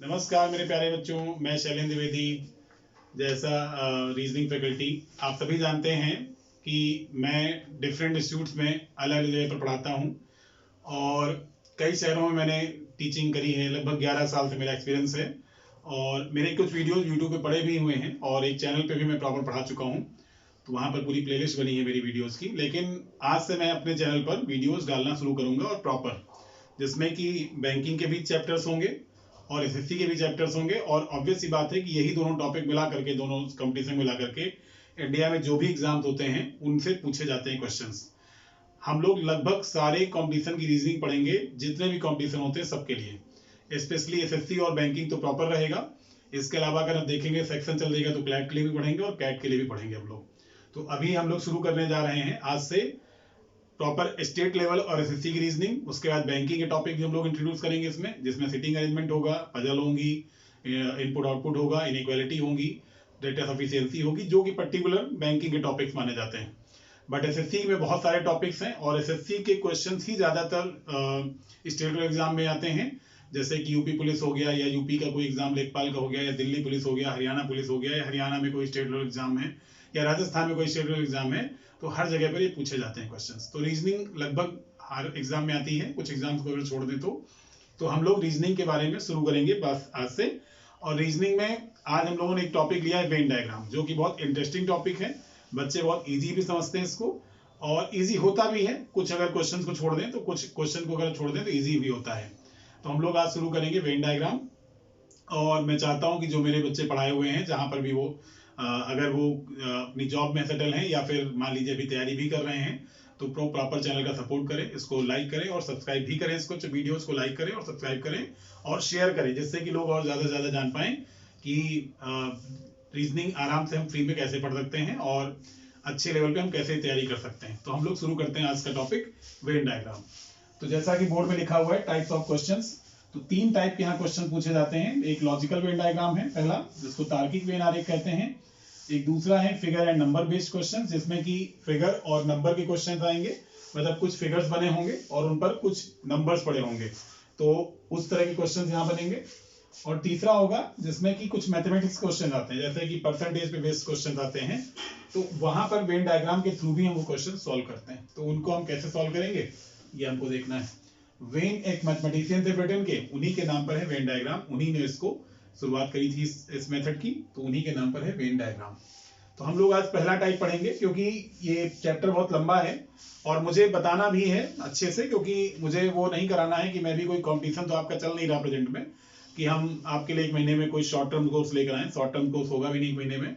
नमस्कार मेरे प्यारे बच्चों, मैं शैलेंद्र द्विवेदी जैसा रीजनिंग फैकल्टी। आप सभी जानते हैं कि मैं डिफरेंट इंस्टीट्यूट्स में अलग अलग जगह पर पढ़ाता हूं और कई शहरों में मैंने टीचिंग करी है। लगभग 11 साल से मेरा एक्सपीरियंस है और मेरे कुछ वीडियोस यूट्यूब पे पड़े भी हुए हैं और एक चैनल पे भी मैं प्रॉपर पढ़ा चुका हूं, तो वहाँ पर पूरी प्लेलिस्ट बनी है मेरी वीडियोस की। लेकिन आज से मैं अपने चैनल पर वीडियोस डालना शुरू करूँगा और प्रॉपर, जिसमें कि बैंकिंग के भी चैप्टर्स होंगे और एसएससी के भी चैप्टर्स होंगे। और ऑब्वियस सी बात है कि यही दोनों टॉपिक मिला करके, दोनों कंपटीशन मिला करके इंडिया में जो भी एग्जाम्स होते हैं उनसे पूछे जाते हैं क्वेश्चंस। हम लोग लगभग सारे कंपटीशन की रीजनिंग पढ़ेंगे, जितने भी कंपटीशन होते हैं सबके लिए। स्पेशली एसएससी और बैंकिंग तो प्रॉपर रहेगा। इसके अलावा अगर आप देखेंगे सेक्शन चल जाएगा तो क्लैट के लिए भी पढ़ेंगे और कैट के लिए भी पढ़ेंगे हम लोग। तो अभी हम लोग शुरू करने जा रहे हैं आज से प्रॉपर स्टेट लेवल और एसएससी की रीजनिंग। उसके बाद बैंकिंग के टॉपिक भी हम लोग इंट्रोड्यूस करेंगे इसमें, जिसमें सिटिंग अरेंजमेंट होगा, पजल होंगी, इनपुट आउटपुट होगा, इनइक्वालिटी होंगी, डेटा सफिशिएंसी होगी, जो कि पर्टिकुलर बैंकिंग के टॉपिक्स माने जाते हैं। बट एसएससी में बहुत सारे टॉपिक्स हैं और एसएससी के क्वेश्चंस ही ज्यादातर स्टेट लेवल एग्जाम में आते हैं। जैसे कि यूपी पुलिस हो गया, या यूपी का कोई एग्जाम लेखपाल का हो गया, या दिल्ली पुलिस हो गया, हरियाणा पुलिस हो गया, या हरियाणा में कोई स्टेट लेवल एग्जाम है, या राजस्थान में कोई स्टेट लेवल एग्जाम है, तो हर जगह पर ये पूछे जाते हैं क्वेश्चंस। तो रीजनिंग लगभग हर एग्जाम में आती है, कुछ एग्जाम्स को अगर छोड़ दें तो हम लोग रीजनिंग के बारे में शुरू करेंगे बस आज से। और रीजनिंग में आज हम लोगों ने एक टॉपिक लिया है वेन डायग्राम, जो कि बहुत इंटरेस्टिंग टॉपिक है। बच्चे बहुत ईजी भी समझते हैं इसको और ईजी होता भी है। कुछ अगर क्वेश्चन को छोड़ दें तो कुछ क्वेश्चन को अगर छोड़ दें तो ईजी भी होता है। तो हम लोग आज शुरू करेंगे वेन डायग्राम। और मैं चाहता हूं कि जो मेरे बच्चे पढ़ाए हुए हैं, जहां पर भी वो अगर वो अपनी जॉब में सेटल हैं या फिर मान लीजिए अभी तैयारी भी कर रहे हैं, तो प्रॉपर चैनल का सपोर्ट करें, इसको लाइक करें और सब्सक्राइब भी करें। इसको वीडियोस को लाइक करें और सब्सक्राइब करें और शेयर करें, जिससे कि लोग और ज्यादा से ज्यादा जान पाएं कि रीजनिंग आराम से हम फ्री में कैसे पढ़ सकते हैं और अच्छे लेवल पे हम कैसे तैयारी कर सकते हैं। तो हम लोग शुरू करते हैं आज का टॉपिक वेन डायग्राम। तो जैसा कि बोर्ड में लिखा हुआ है टाइप्स ऑफ क्वेश्चंस, तो 3 टाइप के यहाँ क्वेश्चन पूछे जाते हैं। एक लॉजिकल वेन डायग्राम है पहला, जिसको तार्किक वेन आरेख कहते हैं। एक दूसरा है figure and number based question, जिसमें कि फिगर और नंबर के क्वेश्चन आएंगे, मतलब कुछ फिगर्स बने होंगे और उन पर कुछ नंबर्स पड़े होंगे, तो उस तरह के क्वेश्चन यहाँ बनेंगे। और तीसरा होगा जिसमें कि कुछ मैथमेटिक्स क्वेश्चन आते हैं, जैसे कि परसेंटेज पे बेस्ड क्वेश्चन आते हैं, तो वहां पर वेन डायग्राम के थ्रू भी हम वो क्वेश्चन सॉल्व करते हैं। तो उनको हम कैसे सॉल्व करेंगे ये हमको देखना है। वेन एक मैथमेटिशियन थे ब्रिटेन के, उन्हीं के नाम पर है वेन डायग्राम, उन्हीं ने इसको शुरुआत करी थी इस मेथड की, तो उन्हीं के नाम पर है वेन डायग्राम। तो हम लोग आज पहला टाइप पढ़ेंगे, क्योंकि ये चैप्टर बहुत लंबा है और मुझे बताना भी है अच्छे से, क्योंकि मुझे वो नहीं कराना है कि मैं भी कोई कंपटीशन तो आपका चल नहीं रहा प्रेजेंट में कि हम आपके लिए 1 महीने में कोई शॉर्ट टर्म कोर्स लेकर आए। शॉर्ट टर्म कोर्स होगा भी नहीं 1 महीने में,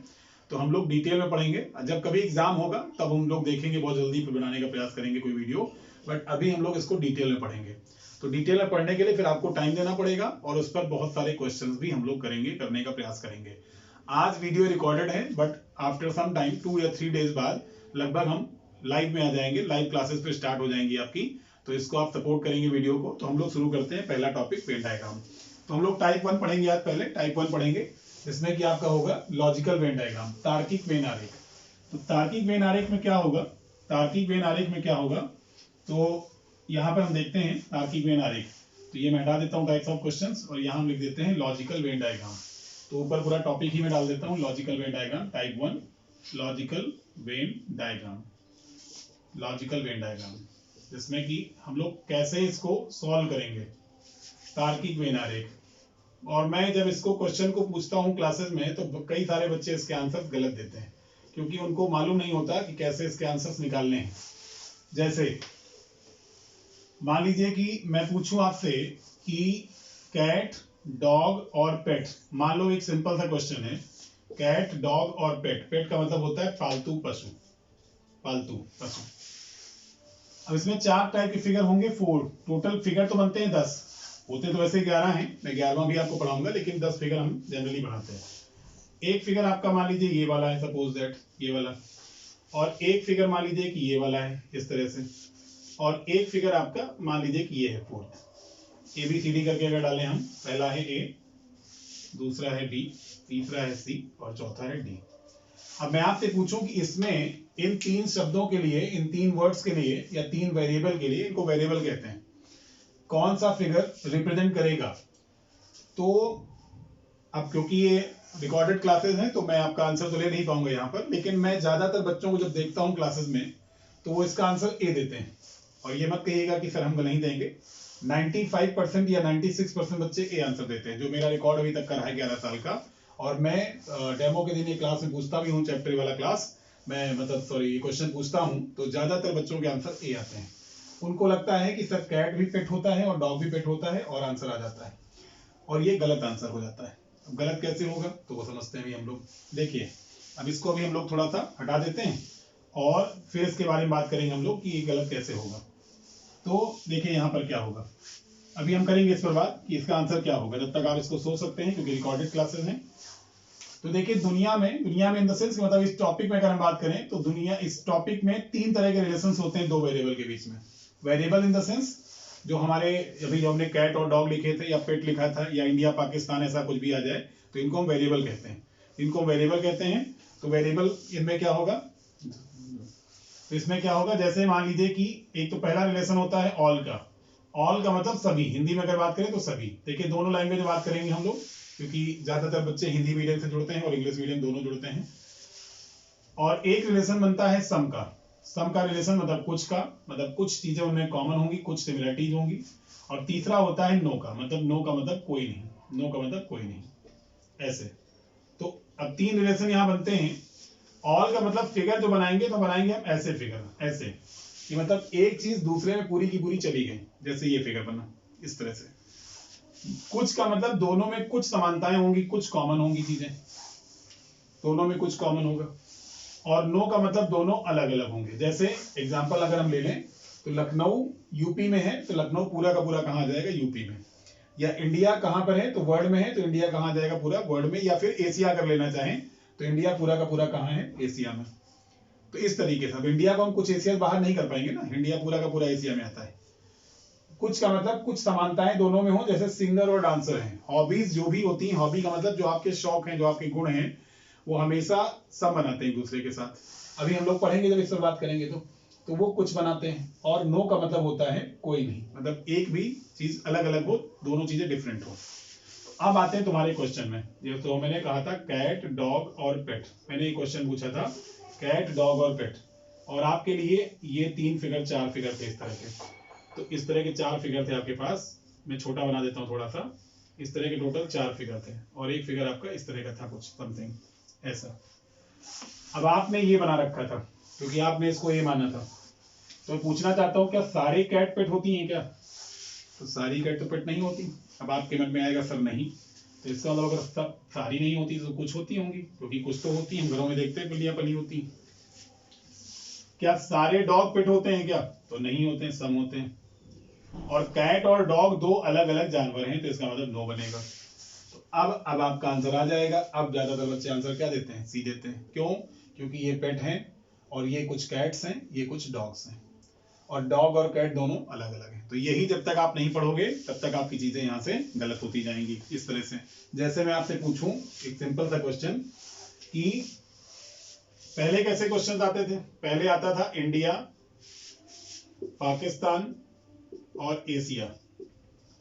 तो हम लोग डिटेल में पढ़ेंगे। जब कभी एग्जाम होगा तब हम लोग देखेंगे, बहुत जल्दी बनाने का प्रयास करेंगे कोई वीडियो, बट अभी हम लोग इसको डिटेल में पढ़ेंगे। तो डिटेल में पढ़ने के लिए फिर आपको टाइम देना पड़ेगा और उस पर बहुत सारे क्वेश्चंस भी हम लोग करेंगे, करने का प्रयास करेंगे। आज वीडियो रिकॉर्डेड है, बट आफ्टर सम टाइम 2 या 3 डेज बाद लगभग हम लाइव में आ जाएंगे, लाइव क्लासेस पे स्टार्ट हो जाएंगी आपकी। तो इसको आप सपोर्ट करेंगे वीडियो को। तो हम लोग शुरू करते हैं पहला टॉपिक वेन डायग्राम। तो हम लोग टाइप 1 पढ़ेंगे आज, पहले टाइप 1 पढ़ेंगे, जिसमें कि आपका होगा लॉजिकल वेन डायग्राम, तार्किक वेन आरेख। तो तार्किक वेन आरेख में क्या होगा, तार्किक वेन आरेख में क्या होगा, तो यहाँ पर हम देखते हैं तार्किक वेन आरेख। तो ये मैं हटा देता हूँ टाइप्स ऑफ क्वेश्चंस और यहाँ हम लिख देते हैं लॉजिकल वेन डायग्राम। तो ऊपर पूरा टॉपिक ही मैं डाल देता हूँ, logical Venn diagram type 1, logical Venn diagram, logical Venn diagram, जिसमें कि हम लोग कैसे इसको सॉल्व करेंगे, तार्किक वेन आरेख। और मैं जब इसको क्वेश्चन को पूछता हूँ क्लासेस में, तो कई सारे बच्चे इसके आंसर गलत देते हैं, क्योंकि उनको मालूम नहीं होता कि कैसे इसके आंसर्स निकालने हैं। जैसे मान लीजिए कि मैं पूछूं आपसे कि कैट, डॉग और पेट, मान लो एक सिंपल सा क्वेश्चन है, कैट, डॉग और पेट। पेट का मतलब होता है पालतू पशु, पालतू पशु। अब इसमें 4 टाइप के फिगर होंगे, 4 टोटल फिगर तो बनते हैं 10, होते तो वैसे 11 हैं, मैं 11वां भी आपको पढ़ाऊंगा, लेकिन 10 फिगर हम जनरली पढ़ाते हैं। एक फिगर आपका मान लीजिए ये वाला है, सपोज दैट ये वाला, और एक फिगर मान लीजिए कि ये वाला है इस तरह से, और एक फिगर आपका मान लीजिए कि ये है 4th। ABCD करके अगर डालें हम, पहला है A, दूसरा है B, तीसरा है C और चौथा है D। अब मैं आपसे पूछूं कि इसमें इन 3 शब्दों के लिए, इन 3 वर्ड्स के लिए या 3 वेरिएबल के लिए, इनको वेरिएबल कहते हैं, कौन सा फिगर रिप्रेजेंट करेगा। तो अब क्योंकि ये रिकॉर्डेड क्लासेस हैं तो मैं आपका आंसर तो ले नहीं पाऊंगा यहाँ पर, लेकिन मैं ज्यादातर बच्चों को जब देखता हूँ क्लासेस में तो वो इसका आंसर ए देते हैं। और ये मत कहिएगा कि सर हम नहीं देंगे, 95% या 96% बच्चे ए आंसर देते हैं, जो मेरा रिकॉर्ड अभी तक का रहा है 11 साल का। और मैं डेमो के दिन ये क्लास में पूछता भी हूँ, चैप्टर वाला क्लास मैं मतलब सॉरी क्वेश्चन पूछता हूँ, तो ज्यादातर बच्चों के आंसर ए आते हैं। उनको लगता है कि सर कैट भी पेट होता है और डॉग भी पेट होता है और आंसर आ जाता है, और ये गलत आंसर हो जाता है। अब गलत कैसे होगा तो वो समझते हैं भी हम लोग। देखिए अब इसको भी हम लोग थोड़ा सा हटा देते हैं और फिर इसके बारे में बात करेंगे हम लोग कि ये गलत कैसे होगा। तो देखिए यहाँ पर क्या होगा, अभी हम करेंगे इस पर बात कि इसका आंसर क्या होगा, जब तक आप इसको सोच सकते हैं क्योंकि रिकॉर्डेड क्लासेस हैं। तो देखिए दुनिया में इन द सेंस मतलब इस टॉपिक में अगर हम बात करें तो दुनिया इस टॉपिक में 3 तरह के रिलेशन होते हैं दो वेरिएबल के बीच में। वेरिएबल इन द सेंस जो हमारे अभी जो हमने कैट और डॉग लिखे थे या पेट लिखा था या इंडिया पाकिस्तान ऐसा कुछ भी आ जाए तो इनको हम वेरिएबल कहते हैं, इनको वेरिएबल कहते हैं। तो वेरिएबल इनमें क्या होगा, तो इसमें क्या होगा, जैसे मान लीजिए कि एक तो पहला रिलेशन होता है ऑल का। ऑल का मतलब सभी, हिंदी में अगर बात करें तो सभी। देखिए दोनों लैंग्वेज में बात करेंगे हम लोग क्योंकि ज्यादातर बच्चे हिंदी मीडियम से जुड़ते हैं और इंग्लिश मीडियम दोनों जुड़ते हैं। और एक रिलेशन बनता है सम का। सम का रिलेशन मतलब कुछ का, मतलब कुछ चीजें उनमें कॉमन होंगी, कुछ सिमिलरिटीज होंगी। और तीसरा होता है नो का, मतलब नो का मतलब कोई नहीं, नो का मतलब कोई नहीं, ऐसे। तो अब 3 रिलेशन यहां बनते हैं। ऑल का मतलब फिगर जो बनाएंगे तो बनाएंगे हम ऐसे फिगर, ऐसे कि मतलब एक चीज दूसरे में पूरी की पूरी चली गई, जैसे ये फिगर बना इस तरह से। कुछ का मतलब दोनों में कुछ समानताएं होंगी, कुछ कॉमन होंगी चीजें, दोनों में कुछ कॉमन होगा। और नो का मतलब दोनों अलग अलग होंगे। जैसे एग्जांपल अगर हम ले लें तो लखनऊ यूपी में है तो लखनऊ पूरा का पूरा कहां आ जाएगा, यूपी में। या इंडिया कहां पर है तो वर्ल्ड में है तो इंडिया कहां आ जाएगा, पूरा वर्ल्ड में। या फिर एशिया अगर लेना चाहें तो इंडिया पूरा का पूरा कहां है, एशिया में। तो इस तरीके से अब इंडिया को हम कुछ एशिया से बाहर नहीं कर पाएंगे ना, इंडिया पूरा का पूरा एशिया में आता है। कुछ का मतलब कुछ समानताएं दोनों में हो, जैसे सिंगर और डांसर हैं। हॉबीज जो भी होती हैं, हॉबी का मतलब जो आपके शौक हैं, जो आपके गुण हैं, वो हमेशा सब बनाते हैं एक दूसरे के साथ। अभी हम लोग पढ़ेंगे जब इस पर बात करेंगे तो वो कुछ बनाते हैं। और नो का मतलब होता है कोई नहीं, मतलब एक भी चीज अलग अलग हो, दोनों चीजें डिफरेंट हो। अब आते हैं तुम्हारे क्वेश्चन में। ये तो मैंने कहा था कैट डॉग और पेट, मैंने ये क्वेश्चन पूछा था कैट डॉग और पेट, और आपके लिए ये 3 फिगर 4 फिगर थे इस तरह के। तो इस तरह के 4 फिगर थे आपके पास, मैं छोटा बना देता हूँ थोड़ा सा। इस तरह के टोटल 4 फिगर थे और एक फिगर आपका इस तरह का था, कुछ समथिंग ऐसा। अब आपने ये बना रखा था क्योंकि आपने इसको ये माना था। तो मैं पूछना चाहता हूँ क्या सारी कैट पेट होती हैं क्या? तो सारी कैट तो पेट नहीं होती। अब आपके मन में आएगा सर नहीं, तो इसका मतलब अगर सब सारी नहीं होती तो कुछ होती होंगी, क्योंकि कुछ तो होती है, हम घरों में देखते हैं पलियां पली होती। क्या सारे डॉग पेट होते हैं क्या? तो नहीं होते हैं, सम होते हैं। और कैट और डॉग 2 अलग अलग जानवर हैं, तो इसका मतलब नो बनेगा। तो अब आपका आंसर आ जाएगा। अब ज्यादातर बच्चे आंसर क्या देते हैं, सी देते हैं। क्यों? क्योंकि ये पेट हैं और ये कुछ कैट्स हैं, ये कुछ डॉग्स हैं, और डॉग और कैट दोनों अलग अलग हैं। तो यही जब तक आप नहीं पढ़ोगे तब तक आपकी चीजें यहाँ से गलत होती जाएंगी इस तरह से। जैसे मैं आपसे पूछूं एक सिंपल सा क्वेश्चन कि पहले कैसे क्वेश्चन आते थे? पहले आता था इंडिया, पाकिस्तान और एशिया।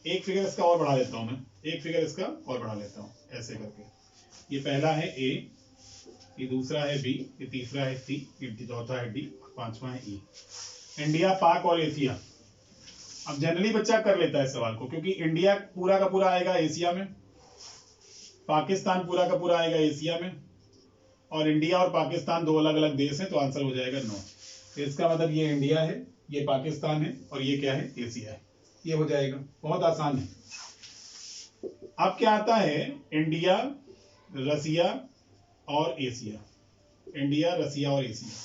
एक फिगर इसका और बढ़ा लेता हूं मैं, एक फिगर इसका और बढ़ा लेता हूं ऐसे करके। ये पहला है ए, ये दूसरा है बी, ये तीसरा है सी, ये चौथा है डी और पांचवा है ई। इंडिया, पाक और एशिया। अब जनरली बच्चा कर लेता है सवाल को, क्योंकि इंडिया पूरा का पूरा आएगा एशिया में, पाकिस्तान पूरा का पूरा आएगा एशिया में, और इंडिया और पाकिस्तान 2 अलग अलग देश हैं, तो आंसर हो जाएगा नो। तो इसका मतलब ये इंडिया है, ये पाकिस्तान है और ये क्या है, एशिया है। ये हो जाएगा, बहुत आसान है। अब क्या आता है, इंडिया, रसिया और एशिया। इंडिया, रसिया और एशिया।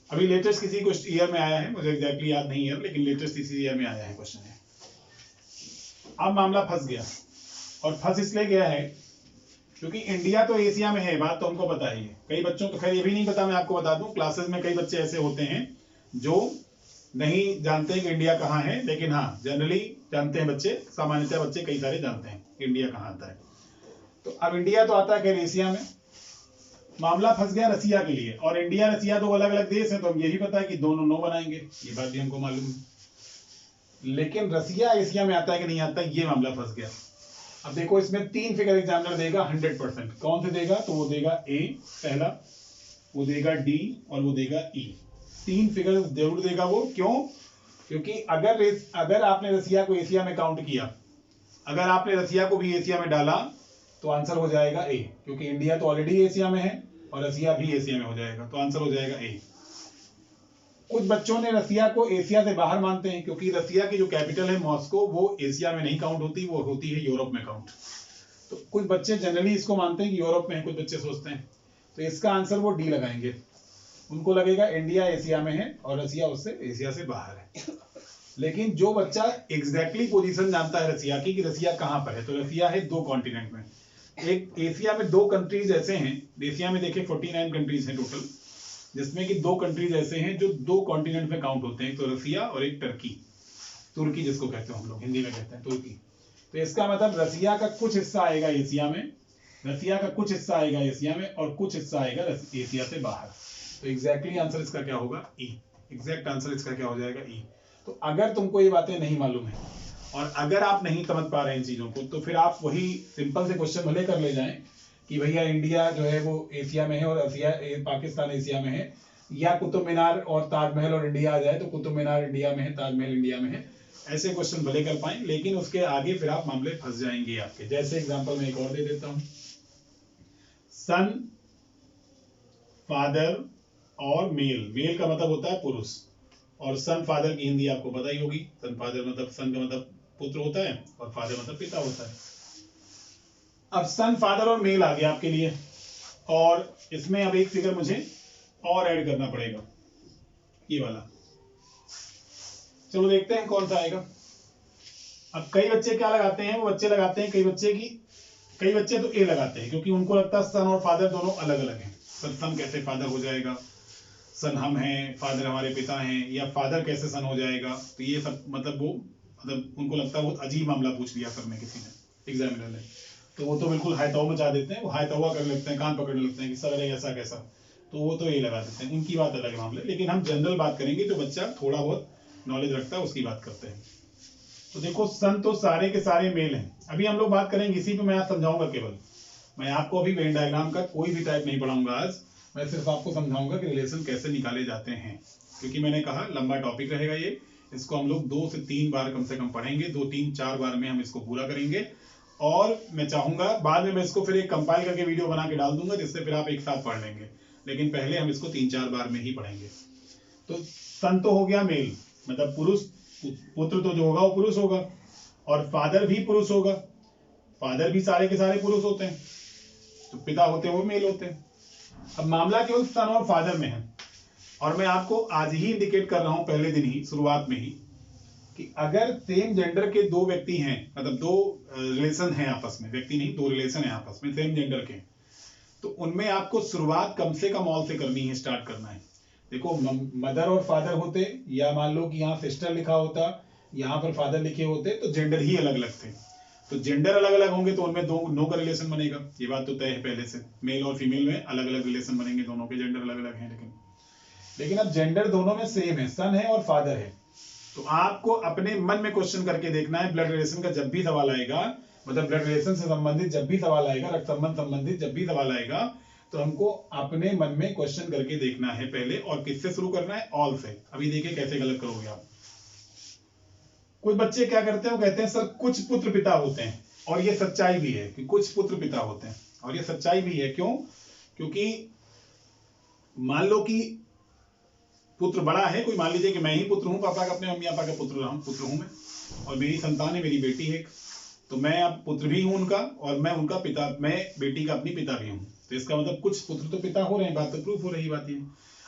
अभी लेटेस्ट किसी कुछ ईयर में आया है, मुझे एग्जैक्टली याद नहीं है, लेकिन लेटेस्ट इसी ईयर में आया है क्वेश्चन है। अब मामला फंस गया, और फंस इसलिए गया है क्योंकि इंडिया तो एशिया में है, बात तो हमको पता ही है। कई बच्चों को खैर ये भी नहीं पता, मैं आपको बता दूं, क्लासेस में कई बच्चे ऐसे होते हैं जो नहीं जानते कि इंडिया कहाँ है, लेकिन हाँ जनरली जानते हैं बच्चे, सामान्यतः बच्चे कई सारे जानते हैं इंडिया कहाँ आता है। तो अब इंडिया तो आता है खैर एशिया में। मामला फंस गया रसिया के लिए, और इंडिया रसिया 2 अलग अलग देश हैं, तो हम यही पता है कि दोनों नो बनाएंगे, ये बात भी हमको मालूम है। लेकिन रसिया एशिया में आता है कि नहीं आता, ये मामला फंस गया। अब देखो इसमें 3 फिगर एग्जामिनर देगा 100%। कौन से देगा? तो वो देगा ए पहला, वो देगा डी और वो देगा ई। 3 फिगर जरूर देगा वो। क्यों? क्योंकि अगर आपने रसिया को एशिया में काउंट किया, अगर आपने रसिया को भी एशिया में डाला तो आंसर हो जाएगा ए, क्योंकि इंडिया तो ऑलरेडी एशिया में है और रसिया भी एशिया में हो जाएगा, तो आंसर हो जाएगा ए। कुछ बच्चों ने रसिया को एशिया से बाहर मानते हैं, क्योंकि रसिया की जो कैपिटल है मॉस्को वो एशिया में नहीं काउंट होती, वो होती है यूरोप में काउंट। तो कुछ बच्चे जनरली इसको मानते हैं कि यूरोप में है, कुछ बच्चे सोचते हैं। तो इसका आंसर वो डी लगाएंगे। उनको लगेगा इंडिया एशिया में है और रसिया उससे एशिया से बाहर है। लेकिन जो बच्चा एग्जैक्टली पोजीशन जानता है रसिया की कि रसिया कहां पर है, तो रसिया है 2 कॉन्टिनेंट में। एक एशिया में 2 कंट्रीज ऐसे हैं, एशिया में देखिए 49 कंट्रीज हैं टोटल, जिसमें कि 2 कंट्रीज ऐसे हैं जो 2 कॉन्टिनेंट में काउंट होते हैं, तो रसिया और एक टर्की, तुर्की जिसको कहते हैं हम लोग हिंदी में कहते हैं तुर्की। तो इसका मतलब रसिया का कुछ हिस्सा आएगा एशिया में, रसिया का कुछ हिस्सा आएगा एशिया में और कुछ हिस्सा आएगा एशिया से बाहर। तो एग्जैक्टली आंसर इसका क्या होगा? ई। एग्जैक्ट आंसर इसका क्या हो जाएगा? ई। तो अगर तुमको ये बातें नहीं मालूम है और अगर आप नहीं समझ पा रहे हैं इन चीजों को, तो फिर आप वही सिंपल से क्वेश्चन भले कर ले जाएं कि भैया इंडिया जो है वो एशिया में है और पाकिस्तान एशिया में है, या कुतुब मीनार और ताजमहल और इंडिया आ जाए तो कुतुब मीनार इंडिया में है, ताजमहल इंडिया में है, ऐसे क्वेश्चन भले कर पाए, लेकिन उसके आगे फिर आप मामले फंस जाएंगे आपके। जैसे एग्जांपल मैं एक और दे देता हूं, सन, फादर और मेल। मेल का मतलब होता है पुरुष, और सन फादर की हिंदी आपको पता ही होगी। सन फादर मतलब, सन का मतलब पुत्र होता है और फादर मतलब पिता होता है। अब सन, फादर और मेल आ गया आपके लिए, और इसमें अब एक फिगर मुझे और ऐड करना पड़ेगा, ये वाला। चलो देखते हैं कौन सा आएगा। अब कई बच्चे क्या लगाते हैं, वो बच्चे लगाते हैं, कई बच्चे तो ए लगाते हैं, क्योंकि उनको लगता है सन और फादर दोनों अलग अलग हैं। सन कैसे फादर हो जाएगा, सन हम हैं, फादर हमारे पिता हैं, या फादर कैसे सन हो जाएगा। तो ये सब मतलब उनको लगता है बहुत अजीब मामला पूछ लिया सर ने, किसी ने, एग्जामिनर ने, तो वो तो बिल्कुल हायताऊ मचा देते हैं, वो हायतावा करने लगते हैं, कान पकड़ने लगते हैं कि सर अरे ऐसा कैसा, तो वो तो ये लगा देते हैं। उनकी बात अलग है मामले, लेकिन हम जनरल बात करेंगे, जो बच्चा थोड़ा बहुत नॉलेज रखता है उसकी बात करते हैं। तो देखो सन तो सारे के सारे मेल हैं। अभी हम लोग बात करेंगे इसी पे, मैं आज समझाऊंगा केवल, मैं आपको अभी वेन डायग्राम का कोई भी टाइप नहीं पढ़ाऊंगा आज, मैं सिर्फ आपको समझाऊंगा कि रिलेशन कैसे निकाले जाते हैं, क्योंकि मैंने कहा लंबा टॉपिक रहेगा ये, इसको हम लोग 2 से 3 बार कम से कम पढ़ेंगे, 2, 3, 4 बार में हम इसको पूरा करेंगे। और मैं चाहूंगा बाद में मैं इसको फिर एक कंपाइल करके वीडियो बना के डाल दूंगा, जिससे फिर आप एक साथ पढ़ लेंगे, लेकिन पहले हम इसको 3-4 बार में ही पढ़ेंगे। तो सन तो हो गया मेल, मतलब पुरुष, पुत्र तो जो होगा वो पुरुष होगा, और फादर भी पुरुष होगा, फादर भी सारे के सारे पुरुष होते हैं, तो पिता होते हैं वो मेल होते हैं। अब मामला केवल सन और फादर में है, और मैं आपको आज ही इंडिकेट कर रहा हूं, पहले दिन ही, शुरुआत में ही, कि अगर सेम जेंडर के 2 व्यक्ति हैं, मतलब 2 रिलेशन हैं आपस में, व्यक्ति नहीं 2 रिलेशन है आपस में सेम जेंडर के, तो उनमें आपको शुरुआत कम से कम ऑल से करनी है, स्टार्ट करना है। देखो मदर और फादर होते, या मान लो कि यहाँ सिस्टर लिखा होता, यहाँ पर फादर लिखे होते, तो जेंडर ही अलग अलग थे। तो जेंडर अलग अलग होंगे तो उनमें 2 नो का रिलेशन बनेगा, ये बात तो तय है पहले से। मेल और फीमेल में अलग अलग रिलेशन बनेंगे, दोनों के जेंडर अलग अलग हैं, लेकिन अब जेंडर दोनों में सेम है, सन है और फादर है। तो आपको अपने मन में क्वेश्चन करके देखना है, ब्लड रिलेशन का जब भी सवाल आएगा, मतलब ब्लड रिलेशन से संबंधित जब भी सवाल आएगा, रक्त संबंध संबंधित जब भी सवाल आएगा, तो हमको अपने मन में क्वेश्चन करके देखना है पहले, और किससे शुरू करना है? ऑल से। अभी देखिए कैसे गलत करोगे आप। कुछ बच्चे क्या करते हैं, वो कहते हैं सर कुछ पुत्र पिता होते हैं, और ये सच्चाई भी है कि कुछ पुत्र पिता होते हैं, और ये सच्चाई भी है। क्यों? क्योंकि मान लो कि पुत्र बड़ा है, कोई मान लीजिए कि मैं ही पुत्र हूं, पापा का, अपने मम्मी पापा का पुत्र हूं मैं, और मेरी संतान है, मेरी बेटी है, तो मैं अब पुत्र भी हूं उनका, और मैं उनका पिता, मैं बेटी का अपनी पिता भी हूं। तो इसका मतलब कुछ पुत्र तो पिता हो रहे हैं, बात तो प्रूफ हो रही बात है।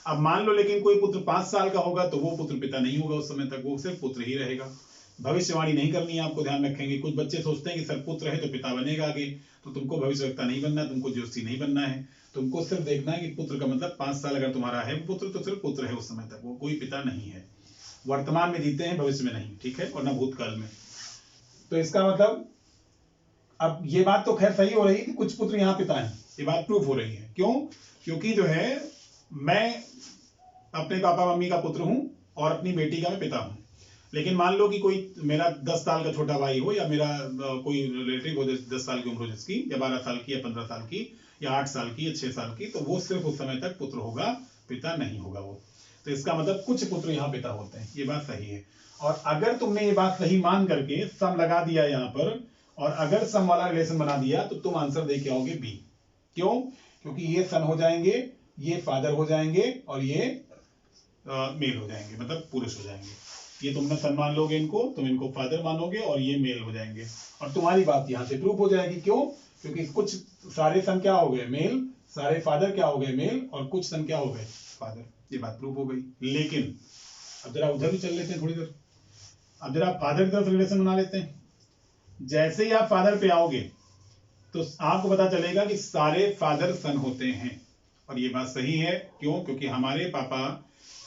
अब मान लो लेकिन कोई पुत्र 5 साल का होगा, तो वो पुत्र पिता नहीं होगा, उस समय तक वो सिर्फ पुत्र ही रहेगा। भविष्यवाणी नहीं करनी है आपको, ध्यान रखेंगे। कुछ बच्चे सोचते हैं कि सर पुत्र है तो पिता बनेगा आगे, तो तुमको भविष्यवक्ता नहीं बनना, तुमको ज्योतिषी नहीं बनना है, तुमको सिर्फ देखना है कि पुत्र का मतलब 5 साल अगर तुम्हारा है पुत्र, तो सिर्फ पुत्र है उस समय तक, वो कोई पिता नहीं है। वर्तमान में जीते हैं, भविष्य में नहीं, ठीक है, और न भूतकाल में। तो इसका मतलब अब ये बात तो खैर सही हो रही कि कुछ पुत्र यहाँ पिता हैं, ये बात प्रूफ हो रही है। क्यों? क्योंकि जो है मैं अपने पापा मम्मी का पुत्र हूं और अपनी बेटी का मैं पिता हूं, लेकिन मान लो कि कोई मेरा 10 साल का छोटा भाई हो या मेरा कोई रिलेटिव हो 10 साल की उम्र हो जिसकी, या 12 साल की या 15 साल की या 8 साल की या 6 साल की, तो वो सिर्फ उस समय तक पुत्र होगा, पिता नहीं होगा वो। तो इसका मतलब कुछ पुत्र यहाँ पिता होते हैं, ये बात सही है। और अगर तुमने ये बात सही मान करके सम लगा दिया यहाँ पर, और अगर सम वाला रिलेशन बना दिया, तो तुम आंसर दे के आओगे बी। क्यों? क्योंकि ये सन हो जाएंगे, ये फादर हो जाएंगे, और ये मेल हो जाएंगे, मतलब पुरुष हो जाएंगे। ये तुमने सन मान लोगे इनको, तुम इनको फादर मानोगे, और ये मेल हो जाएंगे, और तुम्हारी बात यहाँ से प्रूफ हो जाएगी। क्यों? क्योंकि कुछ सारे सन क्या हो गए? मेल। सारे फादर क्या हो गए? मेल। और कुछ सन क्या हो गए? फादर। ये बात प्रूफ हो गई। लेकिन अब जरा उधर भी चल लेते हैं थोड़ी देर। अब जरा फादर की तरफ रिलेशन बना लेते हैं। जैसे ही आप फादर पे आओगे तो आपको पता चलेगा कि सारे फादर सन होते हैं, और ये बात सही है। क्यों? क्योंकि हमारे पापा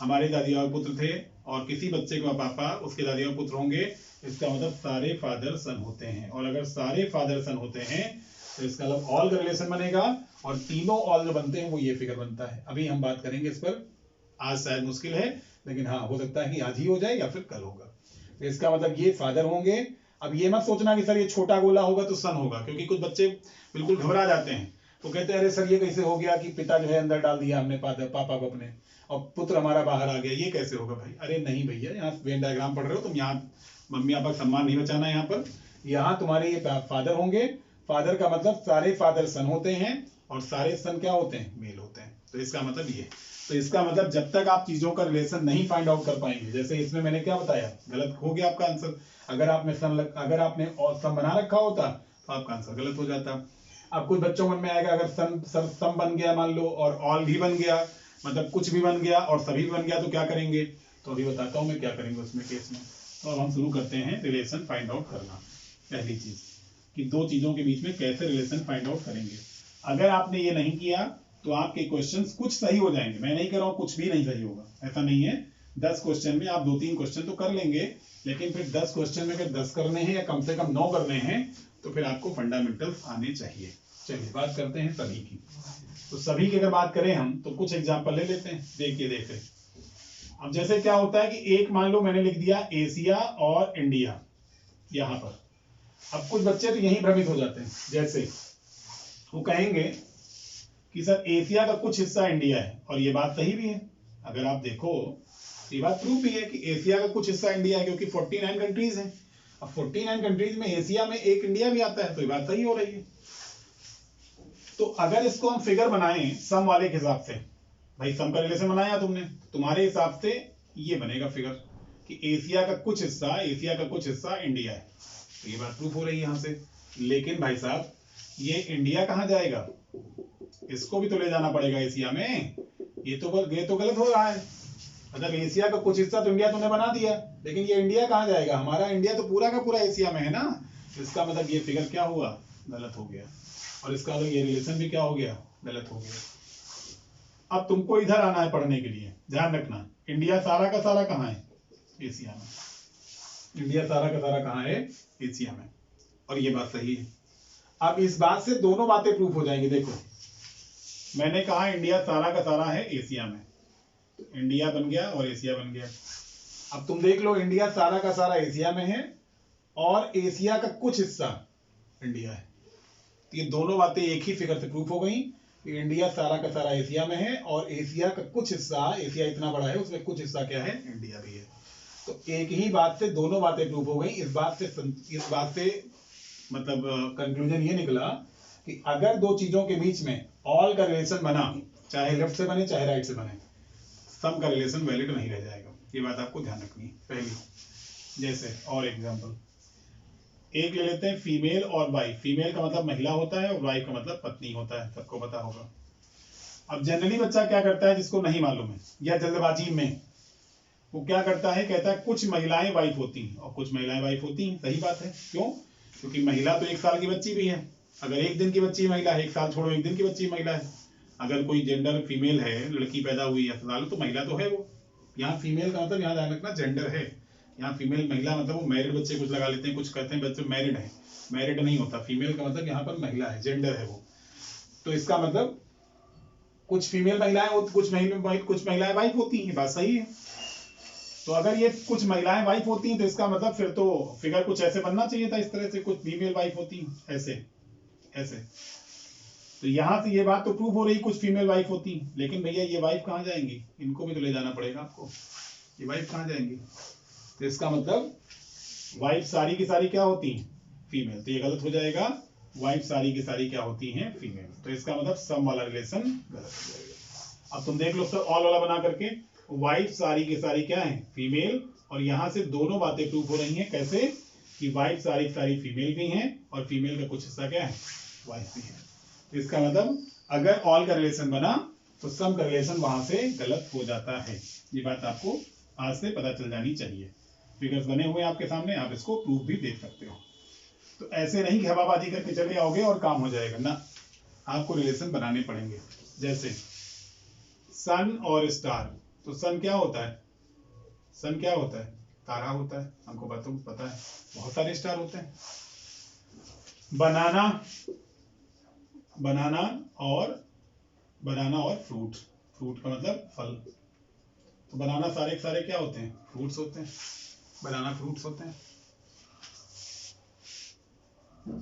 हमारे दादी और पुत्र थे, और किसी बच्चे का पापा उसके दादी और पुत्र होंगे। इसका मतलब सारे फादर सन होते हैं, और अगर सारे फादर सन होते हैं तो इसका मतलब ऑल का रिलेशन बनेगा, और तीनों ऑल जो बनते हैं वो ये फिगर बनता है। अभी हम बात करेंगे इस पर, आज शायद मुश्किल है, लेकिन हाँ हो सकता है कि आज ही हो जाए या फिर कल होगा। तो इसका मतलब ये फादर होंगे। अब ये मत सोचना कि सर ये छोटा गोला होगा तो सन होगा, क्योंकि कुछ बच्चे बिल्कुल घबरा जाते हैं, वो कहते हैं अरे सर ये कैसे हो गया कि पिता जो है अंदर डाल दिया हमने पापा को अपने, और पुत्र हमारा बाहर आ गया, ये कैसे होगा भाई? अरे नहीं भैया, यहाँ वेन डायग्राम पढ़ रहे हो तुम, यहाँ मम्मी पापा का सम्मान नहीं बचाना है यहाँ पर। यहाँ तुम्हारे ये फादर होंगे। फादर का मतलब सारे फादर सन होते हैं, और सारे सन क्या होते हैं? मेल होते हैं। तो इसका मतलब ये। तो इसका मतलब जब तक आप चीजों का रिलेशन नहीं फाइंड आउट कर पाएंगे, जैसे इसमें मैंने क्या बताया, गलत हो गया आपका आंसर। अगर आपने और सम बना रखा होता तो आपका आंसर गलत हो जाता। अब कुछ बच्चों मन में आएगा, अगर सम बन गया मान लो, और ऑल भी बन गया, मतलब कुछ भी बन गया और सभी भी बन गया, तो क्या करेंगे? तो अभी बताता हूं मैं क्या करेंगे उसमें केस में। तो अब हम शुरू करते हैं रिलेशन फाइंड आउट करना। पहली चीज कि दो चीजों के बीच में कैसे रिलेशन फाइंड आउट करेंगे। अगर आपने ये नहीं किया तो आपके क्वेश्चंस कुछ सही हो जाएंगे। मैं नहीं कह रहा हूं कुछ भी नहीं सही होगा, ऐसा नहीं है। 10 क्वेश्चन में आप 2-3 क्वेश्चन तो कर लेंगे, लेकिन फिर 10 क्वेश्चन में अगर 10 करने हैं या कम से कम 9 करने हैं, तो फिर आपको फंडामेंटल्स आने चाहिए। चलिए बात करते हैं सभी की। तो सभी की अगर बात करें हम, तो कुछ एग्जाम्पल ले लेते हैं, देखिए। अब जैसे क्या होता है कि एक मान लो मैंने लिख दिया एशिया और इंडिया यहां पर। अब कुछ बच्चे तो यही भ्रमित हो जाते हैं, जैसे वो कहेंगे कि सर एशिया का कुछ हिस्सा इंडिया है, और ये बात सही भी है। अगर आप देखो ये बात प्रूफ भी है कि एशिया का कुछ हिस्सा इंडिया है, क्योंकि 49 कंट्रीज हैं। अब 49 कंट्रीज में एशिया में एक इंडिया भी आता है, तो ये बात सही हो रही है। तो अगर इसको हम फिगर बनाएं सम वाले के हिसाब से, भाई सम का रिलेशन बनाया तुमने, तुम्हारे हिसाब से ये बनेगा फिगर कि एशिया का कुछ हिस्सा इंडिया है। तो ये बात प्रूफ हो रही है यहां से। लेकिन भाई साहब ये इंडिया कहां जाएगा? इसको भी तो ले जाना पड़ेगा एशिया में। ये तो गलत हो रहा है। मतलब एशिया का कुछ हिस्सा तो इंडिया तुमने बना दिया, लेकिन ये इंडिया कहां जाएगा? हमारा इंडिया तो पूरा का पूरा एशिया में है ना। इसका मतलब ये फिगर क्या हुआ? गलत हो गया। और इसका मतलब ये रिलेशन भी क्या हो गया? गलत हो गया। अब तुमको इधर आना है पढ़ने के लिए, ध्यान रखना। इंडिया सारा का सारा कहां है? एशिया में। इंडिया सारा का सारा कहां है? एशिया में। और ये बात सही है। अब इस बात से दोनों बातें प्रूफ हो जाएंगी। देखो मैंने कहा इंडिया सारा का सारा है एशिया में, तो इंडिया बन गया और एशिया बन गया। अब तुम देख लो इंडिया सारा का सारा एशिया में है, और एशिया का कुछ हिस्सा इंडिया है। तो ये दोनों बातें एक ही फिगर से प्रूफ हो गई कि इंडिया सारा का सारा एशिया में है, और एशिया का कुछ हिस्सा, एशिया इतना बड़ा है उसमें कुछ हिस्सा क्या है? इंडिया भी है। तो एक ही बात से दोनों बातें प्रूफ हो गई। इस बात से मतलब कंक्लूजन ये निकला कि अगर दो चीजों के बीच में ऑल का रिलेशन बना, चाहे लेफ्ट से बने चाहे राइट से बने, सम का रिलेशन वैलिड नहीं रह जाएगा। ये बात आपको ध्यान रखनी है पहली। जैसे और एग्जांपल एक ले लेते हैं, फीमेल और वाइफ। फीमेल का मतलब महिला होता है और वाइफ का मतलब पत्नी होता है, सबको पता होगा। अब जनरली बच्चा क्या करता है जिसको नहीं मालूम है या जल्दबाजी में, वो क्या करता है, कहता है कुछ महिलाएं वाइफ होती हैं और कुछ महिलाएं वाइफ होती हैं। सही बात है। क्यों? क्योंकि महिला तो 1 साल की बच्ची भी है। अगर 1 दिन की बच्ची महिला है, 1 साल छोड़ो 1 दिन की बच्ची महिला है। अगर कोई जेंडर फीमेल है, लड़की पैदा हुई है साल, तो महिला तो है वो। यहाँ फीमेल का मतलब यहाँ ध्यान रखना जेंडर है। यहाँ फीमेल महिला मतलब वो मैरिड बच्चे कुछ लगा लेते हैं, कुछ कहते हैं बच्चे मैरिड है। मैरिड नहीं होता, फीमेल का मतलब यहाँ पर महिला है, जेंडर है वो। तो इसका मतलब कुछ फीमेल महिलाएं, कुछ महिलाएं वाइफ होती हैं। बात सही है। तो अगर ये कुछ महिलाएं वाइफ होती हैं तो इसका मतलब फिर तो फिगर कुछ ऐसे बनना चाहिए था, इस तरह से कुछ फीमेल वाइफ होती हैं ऐसे ऐसे। तो यहां से ये बात तो प्रूव हो रही कुछ फीमेल वाइफ होती हैं, लेकिन भैया ये वाइफ कहाँ जाएंगी, इनको भी तो ले जाना पड़ेगा आपको, ये वाइफ कहाँ जाएंगी। तो इसका मतलब वाइफ सारी की सारी क्या होती हैं, फीमेल। तो ये गलत हो जाएगा, वाइफ सारी की सारी क्या होती हैं, फीमेल। तो इसका मतलब सम वाला रिलेशन गलत हो जाएगा। अब तुम देख लो सर ऑल वाला बना करके, वाइफ सारी की सारी क्या है, फीमेल, और यहां से दोनों बातें प्रूव हो रही हैं। कैसे कि वाइफ सारी की सारी फीमेल भी हैं और फीमेल का कुछ हिस्सा क्या है, वाइफ भी है। तो इसका मतलब अगर ऑल का रिलेशन बना तो सम का रिलेशन वहां से गलत हो जाता है। ये बात आपको आज से पता चल जानी चाहिए। फिगर्स बने हुए आपके सामने, आप इसको प्रूफ भी देख सकते हो। तो ऐसे नहीं कि हवाबाजी करके चले आओगे और काम हो जाएगा ना, आपको रिलेशन बनाने पड़ेंगे। जैसे सन और स्टार, तो सन क्या होता है, सन क्या होता है, तारा होता है, हमको पता है, बहुत सारे स्टार होते हैं। बनाना, बनाना और फ्रूट, फ्रूट का मतलब फल। तो बनाना सारे के सारे क्या होते हैं, फ्रूट्स होते हैं, बनाना फ्रूट्स होते हैं।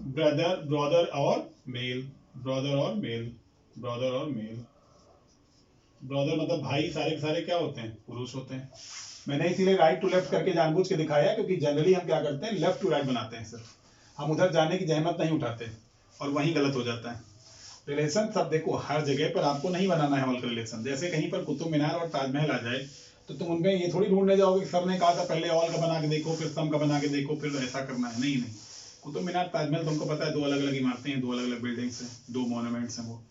ब्रदर और मेल, ब्रदर और मेल, ब्रदर और मेल। ब्रदर मतलब भाई, सारे के सारे क्या होते हैं, पुरुष होते हैं। मैंने इसीलिए राइट टू लेफ्ट करके जानबूझ के दिखाया, क्योंकि जनरली हम क्या करते हैं, लेफ्ट टू राइट बनाते हैं, सिर्फ हम उधर जाने की जहमत नहीं उठाते और वहीं गलत हो जाता है। रिलेशन सब देखो हर जगह पर आपको नहीं बनाना है ऑल का रिलेशन। जैसे कहीं पर कुतुब मीनार और ताजमहल आ जाए तो तुम उनमें ये थोड़ी ढूंढने जाओगे कि सर ने कहा था पहले ऑल का बना के देखो फिर सम का बना के देखो फिर ऐसा करना है, नहीं नहीं। कुतुब मीनार ताजमहल तुमको पता है दो अलग अलग इमारतें हैं, दो अलग अलग बिल्डिंग्स हैं, दो मॉन्यूमेंट्स हैं। वो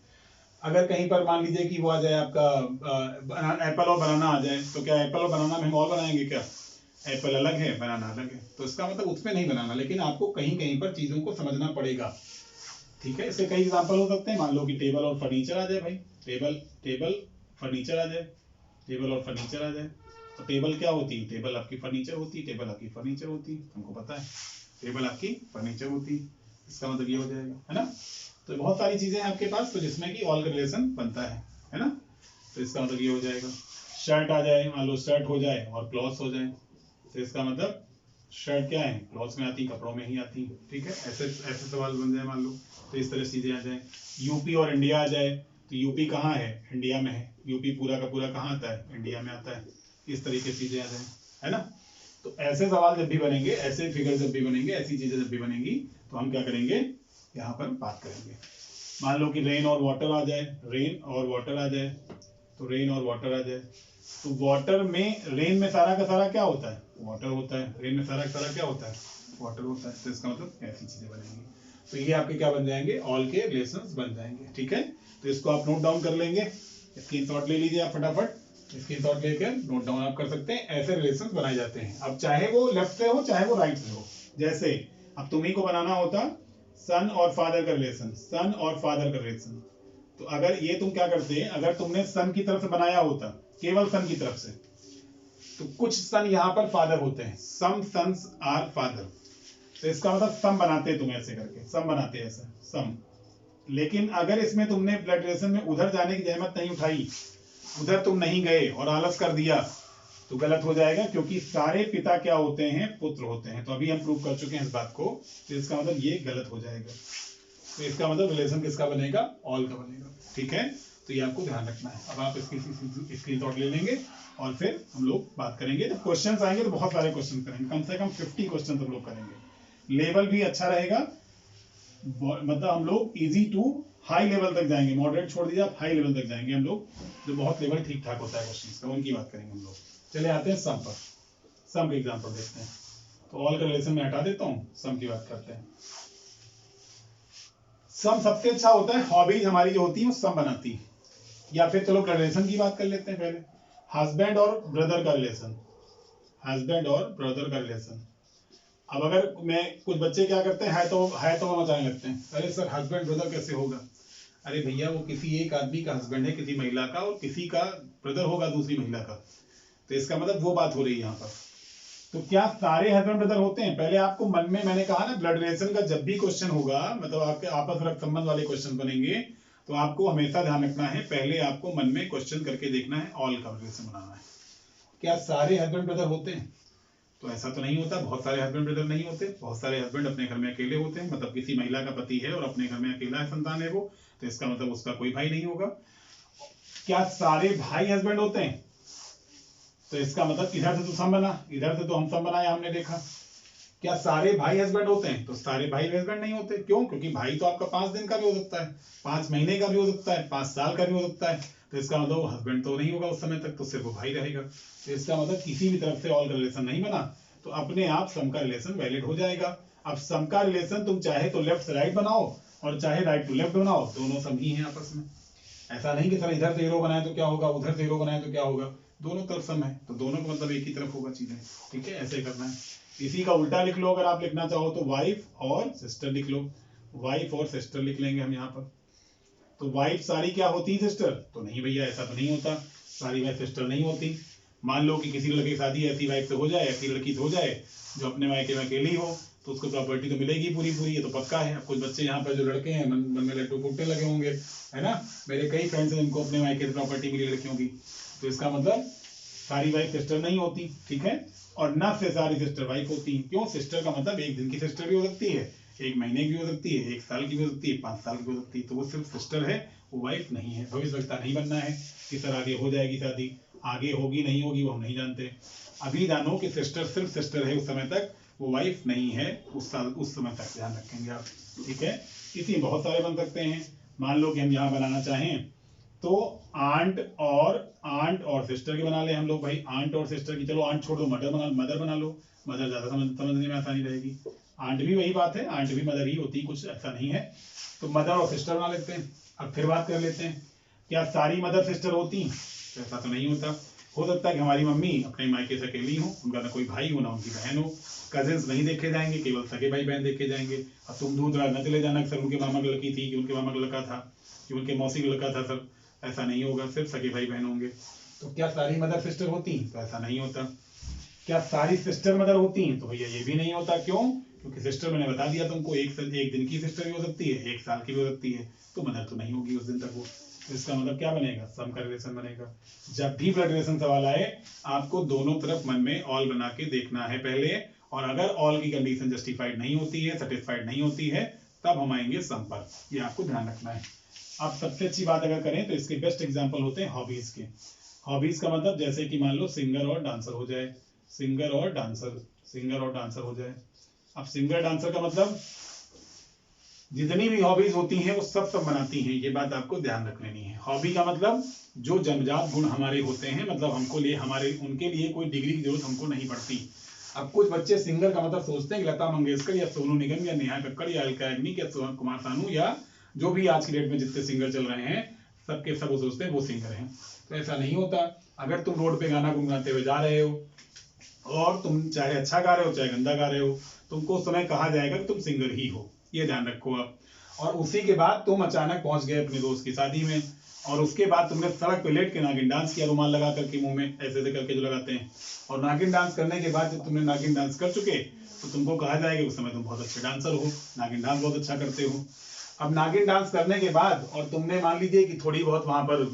अगर कहीं पर मान लीजिए कि वो आ जाए आपका एप्पल और बनाना आ जाए, तो क्या एप्पल और बनाना में हम ऑल बनाएंगे क्या, एप्पल अलग है बनाना अलग है, तो इसका मतलब उसमें नहीं बनाना। लेकिन आपको कहीं कहीं पर चीजों को समझना पड़ेगा, ठीक है। इसके कई एग्जांपल हो सकते हैं। मान लो कि टेबल और फर्नीचर आ जाए भाई, टेबल फर्नीचर आ जाए, टेबल और फर्नीचर आ जाए, तो टेबल क्या होती है, टेबल आपकी फर्नीचर होती है, टेबल आपकी फर्नीचर होती है, हमको पता है टेबल आपकी फर्नीचर होती है। इसका मतलब ये हो जाएगा, है ना। तो बहुत सारी चीजें हैं आपके पास तो जिसमें कि ऑल का रिलेशन बनता है ना। तो इसका मतलब ये हो जाएगा। शर्ट आ जाए, मान लो शर्ट हो जाए और क्लॉथ्स हो जाए, तो इसका मतलब शर्ट क्या है, क्लॉथ्स में आती, कपड़ों में ही आती, ठीक है। ऐसे ऐसे सवाल बन जाए मान लो, तो इस तरह चीजें आ जाए। यूपी और इंडिया आ जाए, तो यूपी कहाँ है, इंडिया में है, यूपी पूरा का पूरा कहाँ आता है, इंडिया में आता है। इस तरीके से चीजें आ जाए, है ना। तो ऐसे सवाल जब भी बनेंगे, ऐसे फिगर जब भी बनेंगे, ऐसी चीजें जब भी बनेंगी, तो हम क्या करेंगे, यहाँ पर बात करेंगे। मान लो कि रेन और वाटर आ जाए, रेन और वाटर आ जाए, तो रेन और वाटर आ जाए, तो वाटर में, रेन में सारा का सारा क्या होता है, वाटर होता है, रेन में सारा का सारा क्या होता है, वाटर होता है। तो इसका मतलब ऐसी चीजें बनेंगी। तो ये आपके क्या बन जाएंगे, ऑल के रिलेशंस बन जाएंगे, ठीक है। तो इसको आप नोट डाउन कर लेंगे, स्क्रीनशॉट ले लीजिए आप फटाफट, स्क्रीनशॉट लेकर नोट डाउन आप कर सकते हैं। ऐसे रिलेशंस बनाए जाते हैं, अब चाहे वो लेफ्ट से हो चाहे वो राइट से हो। जैसे अब तुम्ही को बनाना होता सन और फादर का रिलेशन, सन और फादर का रिलेशन, तो अगर ये तुम क्या करते, अगर तुमने सन की तरफ से बनाया होता, केवल सन की तरफ से, तो कुछ सन यहाँ पर फादर होते हैं, सम सन्स आर फादर, तो इसका मतलब सम बनाते तुम ऐसे करके, सम बनाते ऐसा सम। लेकिन अगर इसमें तुमने ब्लड रिलेशन में उधर जाने की जहमत नहीं उठाई, उधर तुम नहीं गए और आलस कर दिया, तो गलत हो जाएगा, क्योंकि सारे पिता क्या होते हैं, पुत्र होते हैं। तो अभी हम प्रूव कर चुके हैं इस बात को, तो इसका मतलब ये गलत हो जाएगा। तो इसका मतलब रिलेशन किसका बनेगा, ऑल का बनेगा, ठीक है। तो ये आपको ध्यान रखना है। अब आप इसकी स्क्रीनशॉट ले लेंगे और फिर हम लोग बात करेंगे। जब क्वेश्चंस आएंगे तो बहुत सारे क्वेश्चन करेंगे, कम से कम 50 क्वेश्चन हम लोग करेंगे। लेवल भी अच्छा रहेगा, मतलब हम लोग इजी टू हाई लेवल तक जाएंगे, मॉडरेट छोड़ दीजिए आप, हाई लेवल तक जाएंगे हम लोग, जो बहुत लेवल ठीक ठाक होता है क्वेश्चन का, उनकी बात करेंगे हम लोग। चले आते हैं सम पर, सम के एग्जाम्पल देखते हैं। तो ऑल का रिलेशन में हटा देता हूँ, सम की बात करते हैं। सम सबसे अच्छा होता है, हॉबीज हमारी जो होती है वो सम बनाती है। या फिर चलो रिलेशन की बात कर लेते हैं पहले, हस्बैंड और ब्रदर का रिलेशन, हस्बैंड और ब्रदर का रिलेशन। अब अगर मैं, कुछ बच्चे क्या करते हैं, है तो मचाने लगते हैं, अरे सर हस्बैंड ब्रदर कैसे होगा। अरे भैया वो किसी एक आदमी का हस्बैंड है किसी महिला का, और किसी का ब्रदर होगा दूसरी महिला का, तो इसका मतलब वो बात हो रही है यहाँ पर। तो क्या सारे हस्बैंड ब्रदर होते हैं, पहले आपको मन में, मैंने कहा ना ब्लड रिलेशन का जब भी क्वेश्चन होगा, मतलब आपके आपस में रक्त संबंध वाले क्वेश्चन बनेंगे, तो आपको हमेशा ध्यान रखना है, पहले आपको मन में क्वेश्चन करके देखना है, ऑल का रिलेशन बनाना है। क्या सारे हस्बैंड ब्रदर होते हैं? तो ऐसा तो नहीं होता, बहुत सारे हस्बैंड ब्रदर नहीं होते, बहुत सारे हस्बैंड अपने घर में अकेले होते हैं, मतलब किसी महिला का पति है और अपने घर में अकेला संतान है वो, तो इसका मतलब उसका कोई भाई नहीं होगा। क्या सारे भाई हस्बैंड होते हैं? तो इसका मतलब इधर से तो सम बना, इधर से तो हम सम बनाया हमने देखा। क्या सारे भाई हस्बैंड होते हैं? तो सारे भाई हस्बैंड नहीं होते। क्यों? क्योंकि भाई तो आपका 5 दिन का भी हो सकता है, 5 महीने का भी हो सकता है, 5 साल का भी हो सकता है, तो इसका मतलब हस्बैंड तो नहीं होगा उस समय तक, तो सिर्फ वो भाई रहेगा। तो इसका मतलब किसी भी तरफ से ऑल का रिलेशन नहीं बना, तो अपने आप सम का रिलेशन वैलिड हो जाएगा। अब सम का रिलेशन तुम चाहे तो लेफ्ट से राइट बनाओ और चाहे राइट टू लेफ्ट बनाओ, दोनों सम ही है आपस में। ऐसा नहीं कि सर इधर से 0 बनाए तो क्या होगा, उधर से 0 बनाए तो क्या होगा, दोनों तरफ सम है, तो दोनों का मतलब एक ही तरफ होगा चीजें। ठीक है, ऐसे करना है। इसी का उल्टा लिख लो, अगर आप लिखना चाहो तो वाइफ और सिस्टर लिख लो, वाइफ और सिस्टर लिख लेंगे हम यहाँ पर। तो वाइफ सारी क्या होती है? सिस्टर? तो नहीं भैया, ऐसा तो नहीं होता, सारी वाइफ सिस्टर नहीं होती। मान लो कि किसी लड़के की शादी ऐसी वाइफ से हो जाए, ऐसी लड़की से हो जाए जो अपने मायके में अकेली हो, तो उसको प्रॉपर्टी तो मिलेगी पूरी पूरी, ये तो पक्का है। अब कुछ बच्चे यहाँ पर जो लड़के हैं मन में लड्डू फूटने लगे होंगे, है ना, मेरे कई फ्रेंड्स हैं जिनको अपने मायके से प्रॉपर्टी मिली लड़कियों की। तो इसका मतलब सारी वाइफ सिस्टर नहीं होती, ठीक है, और न से सारी सिस्टर वाइफ होती हैं। क्यों? सिस्टर का मतलब 1 दिन की सिस्टर भी हो सकती है, 1 महीने की भी हो सकती है, 1 साल की भी हो सकती है, 5 साल की भी हो सकती है, तो वो सिर्फ सिस्टर है, वो वाइफ नहीं है। भविष्यवक्ता नहीं बनना है कि सर आगे हो जाएगी शादी, आगे होगी नहीं होगी वो हम नहीं जानते। अभी जानो कि सिस्टर सिर्फ सिस्टर है उस समय तक, वो वाइफ नहीं है उस समय तक, ध्यान रखेंगे आप। ठीक है, इसी बहुत सारे बन सकते हैं। मान लो कि हम यहाँ बनाना चाहें तो आंट और सिस्टर की बना ले हम लोग भाई, आंट और सिस्टर की, चलो आंट छोड़ दो, मदर बना लो, मदर ज्यादा समझने में आसानी रहेगी। आंट भी वही बात है, आंट भी मदर ही होती, कुछ ऐसा नहीं है, तो मदर और सिस्टर बना लेते हैं। अब फिर बात कर लेते हैं, क्या सारी मदर सिस्टर होती? तो ऐसा तो नहीं होता। हो सकता है कि हमारी मम्मी अपने मायके से अकेली हो, उनका ना कोई भाई हो ना उनकी बहन हो, कजिन्स नहीं देखे जाएंगे, केवल सगे भाई बहन देखे जाएंगे। अब तुम दूर दराज न चले जाना सर उनके मामा की लड़की थी, कि उनके मामा का लड़का था, कि उनके मौसी का लड़का था, सर ऐसा नहीं होगा, सिर्फ सगे भाई बहन होंगे। तो क्या सारी मदर सिस्टर होती? तो ऐसा नहीं होता। क्या सारी सिस्टर मदर होती हैं? तो भैया ये भी नहीं होता। क्यों? क्योंकि सिस्टर मैंने बता दिया तुमको, 1 दिन की सिस्टर भी हो सकती है, 1 साल की भी हो सकती है, तो मदर तो नहीं होगी उस दिन तक वो। तो इसका मतलब क्या बनेगा? सम का रिलेशन बनेगा। जब भी ब्लड रिलेशन सवाल आए, आपको दोनों तरफ मन में ऑल बना के देखना है पहले, और अगर ऑल की कंडीशन जस्टिफाइड नहीं होती है, सेटिस्फाइड नहीं होती है, तब हम आएंगे सम पर। ये आपको ध्यान रखना है। आप सबसे अच्छी बात अगर करें तो इसके बेस्ट एग्जांपल होते हैं हॉबीज के। हॉबीज का मतलब जैसे कि मान लो सिंगर और डांसर हो जाए, सिंगर और डांसर हो जाए। अब सिंगर डांसर का मतलब जितनी भी हॉबीज होती हैं वो सब बनाती हैं, ये बात आपको ध्यान रख लेनी है। हॉबी का मतलब जो जन्मजात गुण हमारे होते हैं, मतलब हमको लिए उनके लिए कोई डिग्री की जरूरत हमको नहीं पड़ती। अब कुछ बच्चे सिंगर का मतलब सोचते हैं कि लता मंगेशकर या सोनू निगम या नेहा कक्कड़ या अलका याग्निक या कुमार सानू या जो भी आज की डेट में जितने सिंगर चल रहे हैं, सबके सब वो सोचते हैं वो सिंगर हैं। तो ऐसा नहीं होता। अगर तुम रोड पे गाना गुनगुनाते हुए जा रहे हो और तुम चाहे अच्छा गा रहे हो चाहे गंदा गा रहे हो, तुमको उस समय कहा जाएगा कि तुम सिंगर ही हो, ये ध्यान रखो आप। और उसी के बाद तुम अचानक पहुंच गए अपने दोस्त की शादी में, और उसके बाद तुमने सड़क पे लेट के नागिन डांस किया, रुमाल लगा करके मुंह में ऐसे करके जो लगाते हैं, और नागिन डांस करने के बाद जब तुमने नागिन डांस कर चुके तो तुमको कहा जाएगा उस समय तुम बहुत अच्छे डांसर हो, नागिन डांस बहुत अच्छा करते हो। अब नागिन डांस करने के बाद और तुमने मान लीजिए कि थोड़ी बहुत वहां पर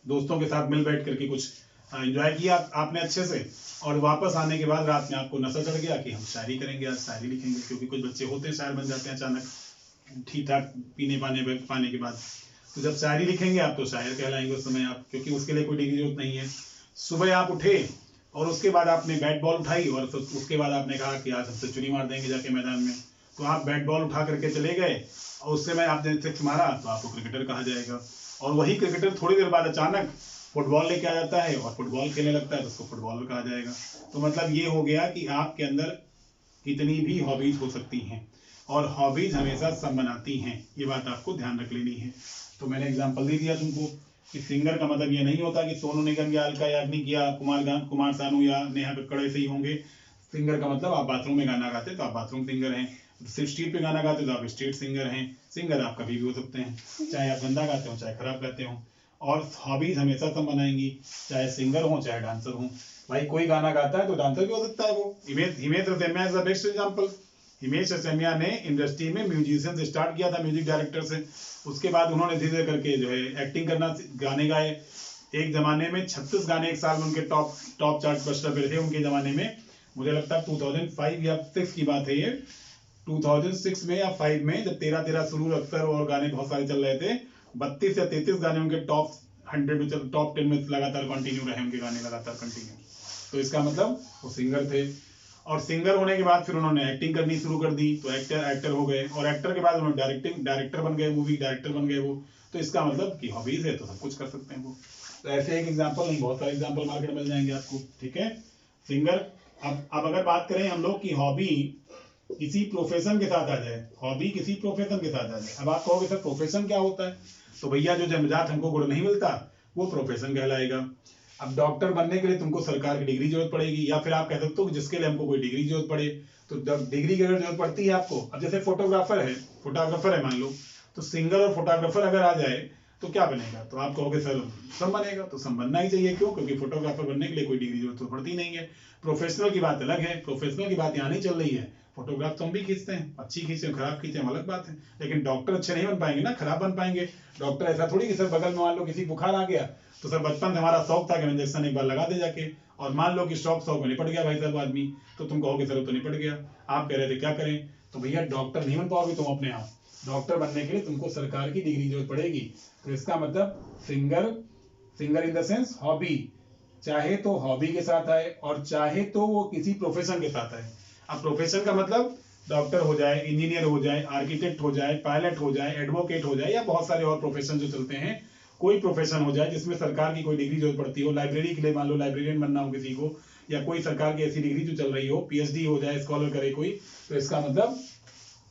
दोस्तों के साथ मिल बैठ करके कुछ एंजॉय किया आपने अच्छे से, और वापस आने के बाद रात में आपको नशा चढ़ गया कि हम शायरी करेंगे, आज शायरी लिखेंगे, क्योंकि कुछ बच्चे होते हैं शायर बन जाते हैं अचानक ठीक ठाक पीने पाने के बाद। तो जब शायरी लिखेंगे आप तो शायर कहलाएंगे उस समय आप, क्योंकि उसके लिए कोई डिग्री जरूरत नहीं है। सुबह आप उठे और उसके बाद आपने बैट बॉल उठाई और उसके बाद आपने कहा कि आज हम सेंचुरी मार देंगे जाके मैदान में, तो आप बैट बॉल उठा करके चले गए और उससे मैं आपने सिक्स मारा तो आपको क्रिकेटर कहा जाएगा। और वही क्रिकेटर थोड़ी देर बाद अचानक फुटबॉल लेके आ जाता है और फुटबॉल खेलने लगता है तो उसको फुटबॉलर कहा जाएगा। तो मतलब ये हो गया कि आपके अंदर कितनी भी हॉबीज हो सकती हैं, और हॉबीज हमेशा सब बनाती हैं, ये बात आपको ध्यान रख लेनी है। तो मैंने एग्जांपल दे दिया तुमको कि सिंगर का मतलब ये नहीं होता कि सोनू निगम या अलका याग्निक या कुमार सानू या नेहा कक्कड़ ऐसे ही होंगे। सिंगर का मतलब आप बाथरूम में गाना गाते तो आप बाथरूम सिंगर हैं, सिर्फ स्ट्रीट पे गाना गाते तो आप स्ट्रीट सिंगर हैं। सिंगर आप कभी भी हो सकते हैं, चाहे आप गंदा गाते हो चाहे खराब गाते हो। और हॉबीज हमेशा सब बनाएंगी, चाहे सिंगर हो चाहे डांसर हो। भाई कोई गाना गाता है तो डांसर भी हो सकता है वो। Himesh Reshammiya is the best example. Himesh Reshammiya ने इंडस्ट्री में म्यूजिशियन से स्टार्ट किया था, म्यूजिक डायरेक्टर से, उसके बाद उन्होंने धीरे धीरे करके जो है एक्टिंग करना, गाने गाए, एक जमाने में 36 गाने एक साल में उनके टॉप चार्ट बस्टर पे थे उनके जमाने में। मुझे लगता है 2005 या 6 की बात है ये, 2006 में या 5 में, जब तेरा तेरा सुरूर अख्तर और गाने बहुत सारे चल रहे थे, 32 या 33 गाने उनके टॉप 100 में, टॉप 10 में लगातार कंटिन्यू रहे उनके गाने, लगातार कंटिन्यू। तो इसका मतलब वो सिंगर थे। और सिंगर होने के बाद फिर उन्होंने एक्टिंग करनी शुरू कर दी, तो एक्टर हो गए, और एक्टर के बाद उन्होंने डायरेक्टर बन गए, मूवी डायरेक्टर बन गए वो। तो इसका मतलब कि हॉबीज है तो सब कुछ कर सकते हैं वो। तो ऐसे एक एग्जांपल नहीं, बहुत सारे एग्जांपल मार्केट में मिल जाएंगे आपको, ठीक है। सिंगर। अब अगर बात करें हम लोग की हॉबी किसी प्रोफेशन के साथ आ जाए, हॉबी किसी प्रोफेशन के साथ आ जाए। अब आप कहोगे सर प्रोफेशन क्या होता है, तो भैया जो जन्मजात हमको गुण नहीं मिलता वो प्रोफेशन कहलाएगा। अब डॉक्टर बनने के लिए तुमको सरकार की डिग्री जरूरत पड़ेगी, या फिर आप कह सकते हो कि जिसके लिए हमको कोई डिग्री जरूरत पड़े, तो जब डिग्री की अगर जरूरत पड़ती है आपको, अब जैसे फोटोग्राफर है मान लो, तो सिंगर और फोटोग्राफर अगर आ जाए तो क्या बनेगा, तो आप कहोगे सर सम बनेगा। तो सम बनना ही चाहिए, क्यों, क्योंकि फोटोग्राफर बनने के लिए कोई डिग्री जरूरत तो पड़ती नहीं है। प्रोफेशनल की बात अलग है, प्रोफेशनल की बात यहाँ नहीं चल रही है। फोटोग्राफ तो हम भी खींचते हैं, अच्छी खींचते हैं, खराब खींचते हैं, अलग बात है, लेकिन डॉक्टर अच्छे नहीं बन पाएंगे ना, खराब बन पाएंगे। डॉक्टर ऐसा थोड़ी कि सर बगल में मान लो किसी बुखार आ गया, तो सर बचपन से हमारा शौक था कि इंजेक्शन एक बार लगा दे जाके, और मान लो कि शौक में निपट गया भाई साहब आदमी, तो तुम कहोगे सर तो निपट गया, आप कह रहे थे क्या करें, तो भैया डॉक्टर नहीं बन पाओगे तुम अपने आप। डॉक्टर बनने के लिए तुमको सरकार की डिग्री जरूरत पड़ेगी। तो इसका मतलब singer in the sense hobby, चाहे तो हॉबी के साथ आए और चाहे तो वो किसी प्रोफेशन के साथ आए। अब प्रोफेशन का मतलब डॉक्टर हो जाए, इंजीनियर हो जाए, आर्किटेक्ट हो जाए, पायलट हो जाए, एडवोकेट हो जाए, या बहुत सारे और प्रोफेशन जो चलते हैं। कोई प्रोफेशन हो जाए जिसमें सरकार की कोई डिग्री जरूरत पड़ती हो, लाइब्रेरी के लिए मान लो लाइब्रेरियन बनना हो किसी को, या कोई सरकार की ऐसी डिग्री जो चल रही हो, पीएचडी हो जाए, स्कॉलर करे कोई, तो इसका मतलब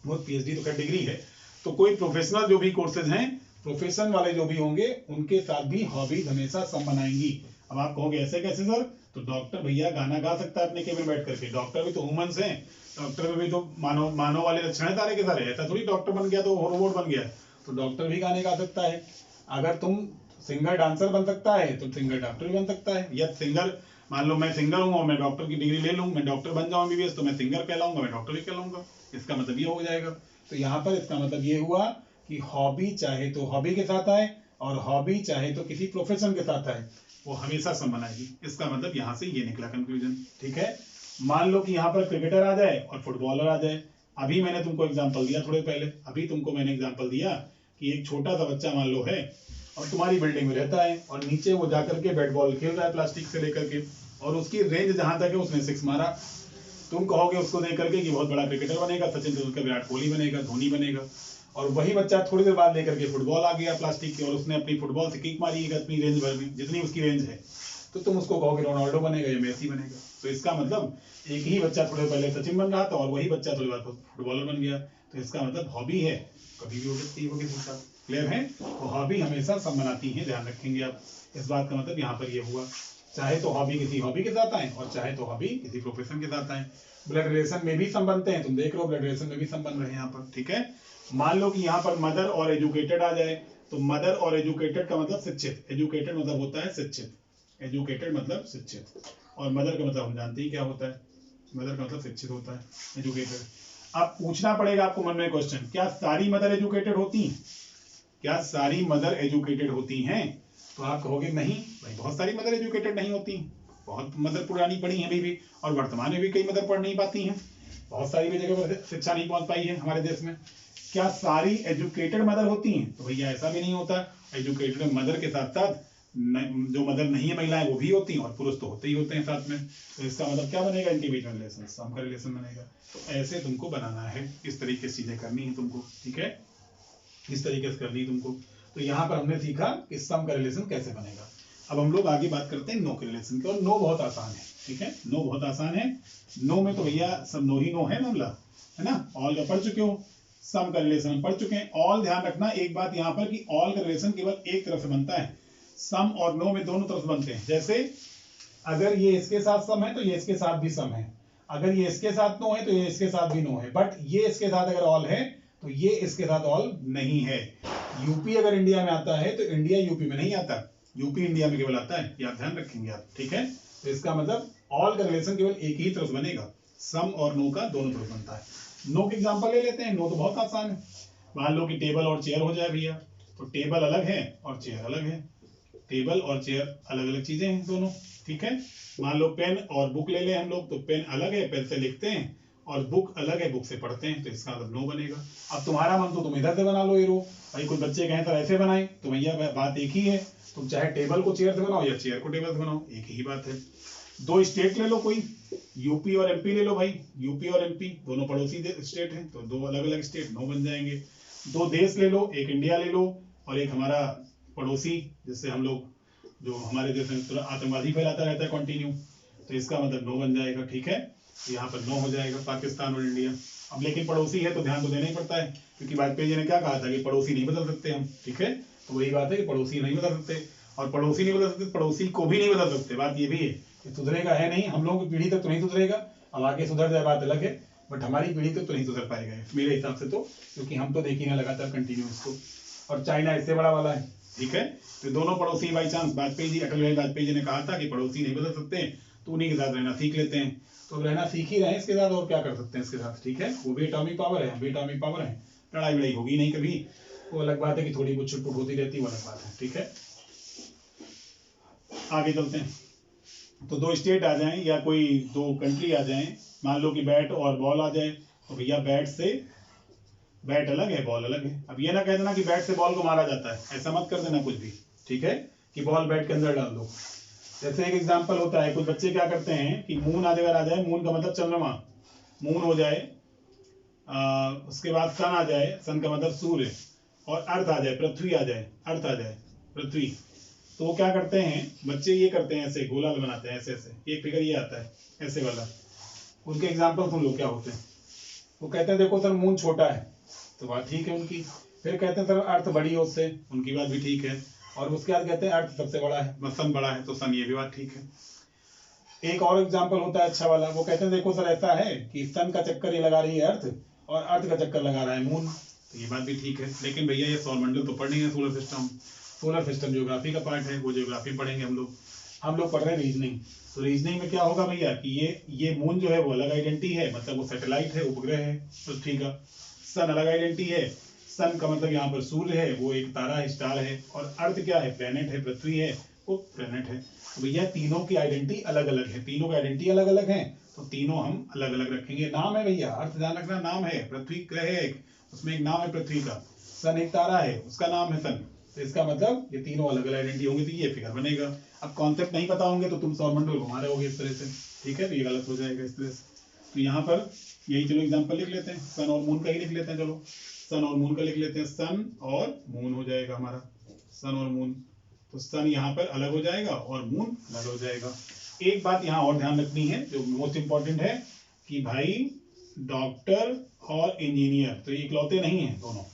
वो पीएचडी तो क्या डिग्री है। तो कोई प्रोफेशनल जो भी कोर्सेज हैं, प्रोफेशन वाले जो भी होंगे, उनके साथ भी हॉबीज हमेशा सम बनाएंगी। अब आप कहोगे ऐसे कैसे सर, तो डॉक्टर भैया गाना गा सकता है अपने केबिन बैठ करके, डॉक्टर भी तो ह्यूमंस हैं, डॉक्टर में भी तो मानव वाले लक्षण है सारे के सारे, ऐसा थोड़ी डॉक्टर बन गया तो रोबोट बन गया, तो डॉक्टर भी गाने गा सकता है। अगर तुम सिंगर डांसर बन सकता है तो सिंगर डॉक्टर भी बन सकता है, या सिंगर मान लो मैं सिंगर हूँ और मैं डॉक्टर की डिग्री ले लूँ, मैं डॉक्टर बन जाऊँ एमबीबीएस, तो मैं सिंगर कहलाऊंगा, मैं डॉक्टर भी कहलाऊंगा। इसका मतलब ये हो जाएगा। तो यहाँ पर इसका मतलब ये हुआ कि हॉबी चाहे तो हॉबी के साथ आए और हॉबी चाहे तो किसी प्रोफेशन के साथ आए, वो हमेशा सम बनाएगी। इसका मतलब यहाँ से ये निकला कंक्लूजन, ठीक है। मान लो कि यहाँ पर क्रिकेटर आ जाए और फुटबॉलर आ जाए। अभी मैंने तुमको एग्जांपल दिया थोड़े पहले, अभी तुमको मैंने एग्जांपल दिया कि एक छोटा सा बच्चा मान लो है और तुम्हारी बिल्डिंग में रहता है, और नीचे वो जाकर के बैट बॉल खेल रहा है प्लास्टिक से लेकर के, और उसकी रेंज जहां तक है उसने 6 मारा। तुम कहोगे उसको देख करके कि बहुत बड़ा क्रिकेटर बनेगा, सचिन तेंदुलकर, विराट कोहली बनेगा, धोनी बनेगा। और वही बच्चा थोड़ी देर बाद लेकर के फुटबॉल आ गया प्लास्टिक की, और उसने अपनी फुटबॉल से किक मारी अपनी रेंज भर में, जितनी उसकी रेंज है, तो तुम उसको कहोगे रोनाल्डो बनेगा या मेसी बनेगा। तो इसका मतलब एक ही बच्चा थोड़े पहले सचिन बन रहा था और वही बच्चा थोड़ी बाद फुटबॉलर बन गया। तो इसका मतलब हॉबी है, कभी भी हो सकती है किसी के साथ, क्लियर है। तो हॉबी हमेशा सम बनाती है, ध्यान रखेंगे आप। इस बात का मतलब यहाँ पर ये हुआ, चाहे तो हॉबी किसी हॉबी के साथ आए और चाहे तो हॉबी किसी प्रोफेशन के साथ आए। ब्लड रिलेशन में भी सम बनते हैं, तुम देख रहे हो ब्लड रिलेशन में भी सम बन रहे हैं यहाँ पर, ठीक है। मान लो कि यहाँ पर मदर और एजुकेटेड आ जाए, तो मदर और एजुकेटेड का मतलब शिक्षित, एजुकेटेड मतलब होता है शिक्षित, एजुकेटेड मतलब शिक्षित, और मदर का मतलब हम जानते ही क्या होता है, मदर का मतलब शिक्षित होता है, एजुकेटेड। अब पूछना पड़ेगा आपको मन में क्वेश्चन, क्या सारी मदर एजुकेटेड होती, क्या सारी मदर एजुकेटेड होती हैं? तो आप कहोगे नहीं भाई, बहुत सारी मदर एजुकेटेड नहीं होती, बहुत मदर पुरानी पढ़ी हैं अभी भी, और वर्तमान में भी कई मदर पढ़ नहीं पाती हैं, बहुत सारी भी जगह पर शिक्षा नहीं पहुंच पाई है हमारे देश में। क्या सारी एजुकेटेड मदर होती हैं? तो भैया ऐसा भी नहीं होता, एजुकेटेड मदर के साथ साथ जो मदर नहीं है महिलाएं वो भी होती हैं, और पुरुष तो होते ही होते हैं साथ में। तो इसका मतलब क्या बनेगा, इनके बीच में रिलेशन, सम का रिलेशन बनेगा। तो ऐसे तुमको बनाना है, इस तरीके से चीजें करनी है तुमको, ठीक है, इस तरीके से करनी है तुमको। तो यहाँ पर हमने सीखा कि सम का रिलेशन कैसे बनेगा। अब हम लोग आगे बात करते हैं नो के रिलेशन की, और नो बहुत आसान है, ठीक है, नो बहुत आसान है। नो में तो भैया सब नो ही नो है मामला, है ना। ऑल का पढ़ चुके हो, सम का रिलेशन पढ़ चुके हैं। ऑल ध्यान रखना एक बात यहाँ पर कि ऑल का रिलेशन केवल एक तरफ से बनता है, सम और नो में दोनों तरफ बनते हैं। जैसे अगर ये इसके साथ सम है तो ये इसके साथ भी सम है, अगर ये इसके साथ नो है तो ये इसके साथ भी नो है, बट ये इसके साथ अगर ऑल है तो ये इसके साथ ऑल नहीं है। यूपी अगर इंडिया में आता है तो इंडिया यूपी में नहीं आता, यूपी इंडिया में केवल आता है, याद ध्यान रखेंगे आप, ठीक है। तो इसका मतलब ऑल का रिलेशन केवल एक ही तरफ बनेगा, सम और नो का दोनों तरफ बनता है। नो के एग्जांपल ले लेते हैं, नो तो बहुत आसान है। मान लो कि टेबल और चेयर हो जाए भैया, तो टेबल अलग है और चेयर अलग है, टेबल और चेयर अलग अलग चीजें हैं दोनों, ठीक है। मान लो पेन और बुक ले लें हम लोग, तो पेन अलग है, पेन से लिखते हैं, और बुक अलग है, बुक से पढ़ते हैं, तो इसका मतलब नो बनेगा। अब तुम्हारा मन तो तुम इधर से बना लो ये रो, भाई कुछ बच्चे कहें तो ऐसे बनाए, तो भैया बात एक ही है, तुम चाहे टेबल को चेयर से बनाओ या चेयर को टेबल से बनाओ, एक ही बात है। दो स्टेट ले लो कोई, यूपी और एमपी ले लो भाई, यूपी और एमपी दोनों पड़ोसी स्टेट हैं, तो दो अलग अलग स्टेट नो बन जाएंगे। दो देश ले लो, एक इंडिया ले लो और एक हमारा पड़ोसी, जिससे हम लोग जो हमारे देश में आतंकवादी फैलाता रहता है कंटिन्यू, तो इसका मतलब नो बन जाएगा, ठीक है। यहाँ पर नो हो जाएगा पाकिस्तान और इंडिया। अब लेकिन पड़ोसी है तो ध्यान तो देना ही पड़ता है, क्योंकि वाजपेयी जी ने क्या कहा था कि पड़ोसी नहीं बदल सकते हम, ठीक है। तो वही बात है कि पड़ोसी नहीं बदल सकते, और पड़ोसी नहीं बदल सकते, पड़ोसी को भी नहीं बदल सकते। बात ये भी है कि सुधरेगा है नहीं, हम लोगों की पीढ़ी तक तो नहीं सुधरेगा, अब आगे सुधर जाए बात अलग है, बट हमारी पीढ़ी तक तो नहीं सुधर पाएगा मेरे हिसाब से, तो क्योंकि हम तो देख ही ना लगातार कंटिन्यू इसको। और चाइना इससे बड़ा वाला है, ठीक है। तो दोनों पड़ोसी बाई चांस, वाजपेयी जी, अटल बिहारी वाजपेयी जी ने कहा था कि पड़ोसी नहीं बदल सकते, तो उन्हीं के साथ रहना सीख लेते हैं, तो रहना सीख ही रहे हैं इसके साथ, और क्या कर सकते हैं इसके साथ, ठीक है। वो भी एटॉमिक पावर है, हम भी एटॉमिक पावर है, लड़ाई वड़ाई होगी नहीं कभी, वो अलग बात है कि थोड़ी बहुत छुटपुट होती रहती है, वो अलग बात है, ठीक है। आगे चलते हैं। तो दो स्टेट आ जाएं या कोई दो कंट्री आ जाएं, मान लो कि बैट और बॉल आ जाए, तो भैया बैट से, बैट अलग है बॉल अलग है। अब ये ना कह देना कि बैट से बॉल को मारा जाता है, ऐसा मत कर देना कुछ भी, ठीक है, कि बॉल बैट के अंदर डाल दो। जैसे एक एग्जांपल होता है, कुछ बच्चे क्या करते हैं कि मून अगर आ जाए, मून का मतलब चंद्रमा, मून हो जाए, उसके बाद सन आ जाए, सन का मतलब सूर्य, और अर्थ आ जाए, पृथ्वी आ जाए, अर्थ आ जाए, पृथ्वी, तो वो क्या करते हैं बच्चे, ये करते हैं ऐसे गोला बनाते हैं, ऐसे ऐसे एक फिगर ये आता है ऐसे वाला। उनके एग्जाम्पल सुन लो क्या होते हैं। वो कहते हैं देखो सर मून छोटा है, तो बात ठीक है उनकी। फिर कहते हैं सर अर्थ बड़ी है उससे, उनकी बात भी ठीक है। और उसके बाद कहते हैं अर्थ सबसे बड़ा है, सन बड़ा है, तो सन, ये भी बात ठीक है। एक और एग्जाम्पल होता है अच्छा वाला, वो कहते हैं देखो सर ऐसा है कि सन का चक्कर ये लगा रही है अर्थ, और अर्थ का चक्कर लगा रहा है मून, तो ये बात भी ठीक है। लेकिन भैया ये सौरमंडल तो पढ़ नहीं है, solar system, solar system geography का पार्ट है, वो ज्योग्राफी पढ़ेंगे हम लोग पढ़ रहे हैं रीजनिंग। तो रीजनिंग में क्या होगा भैया कि ये मून जो है वो अलग आइडेंटिटी है, मतलब वो सैटेलाइट है, उपग्रह है पृथ्वी का। सन अलग आइडेंटिटी है, सन का मतलब यहाँ पर सूर्य है, वो एक तारा है, स्टार है। और अर्थ क्या है, प्लेनेट है, पृथ्वी है, वो प्लेनेट है। तो भैया तीनों की आइडेंटिटी अलग अलग है, तीनों की आइडेंटिटी अलग अलग है, तो तीनों हम अलग अलग रखेंगे। नाम है भैया, अर्थ ध्यान रखना, नाम है, पृथ्वी ग्रह है एक, उसमें एक नाम है पृथ्वी का, सन एक तारा है, उसका नाम है सन, तो इसका मतलब ये तीनों अलग अलग आइडेंटिटी होंगे, तो ये फिगर बनेगा। अब कॉन्सेप्ट नहीं पता होंगे तो तुम सौरमंडल घुमा रहे होगे इस तरह से, ठीक है, तो ये गलत हो जाएगा इस तरह से। तो यहाँ पर यही चलो एग्जाम्पल लिख लेते हैं, सन और मून का ही लिख लेते हैं, चलो सन और मून का लिख लेते हैं, सन और मून हो जाएगा हमारा, सन और मून। तो सन यहाँ पर अलग हो जाएगा और मून अलग हो जाएगा। एक बात यहाँ और ध्यान रखनी है जो मोस्ट इंपॉर्टेंट है कि भाई डॉक्टर और इंजीनियर तो इकलौते नहीं है दोनों,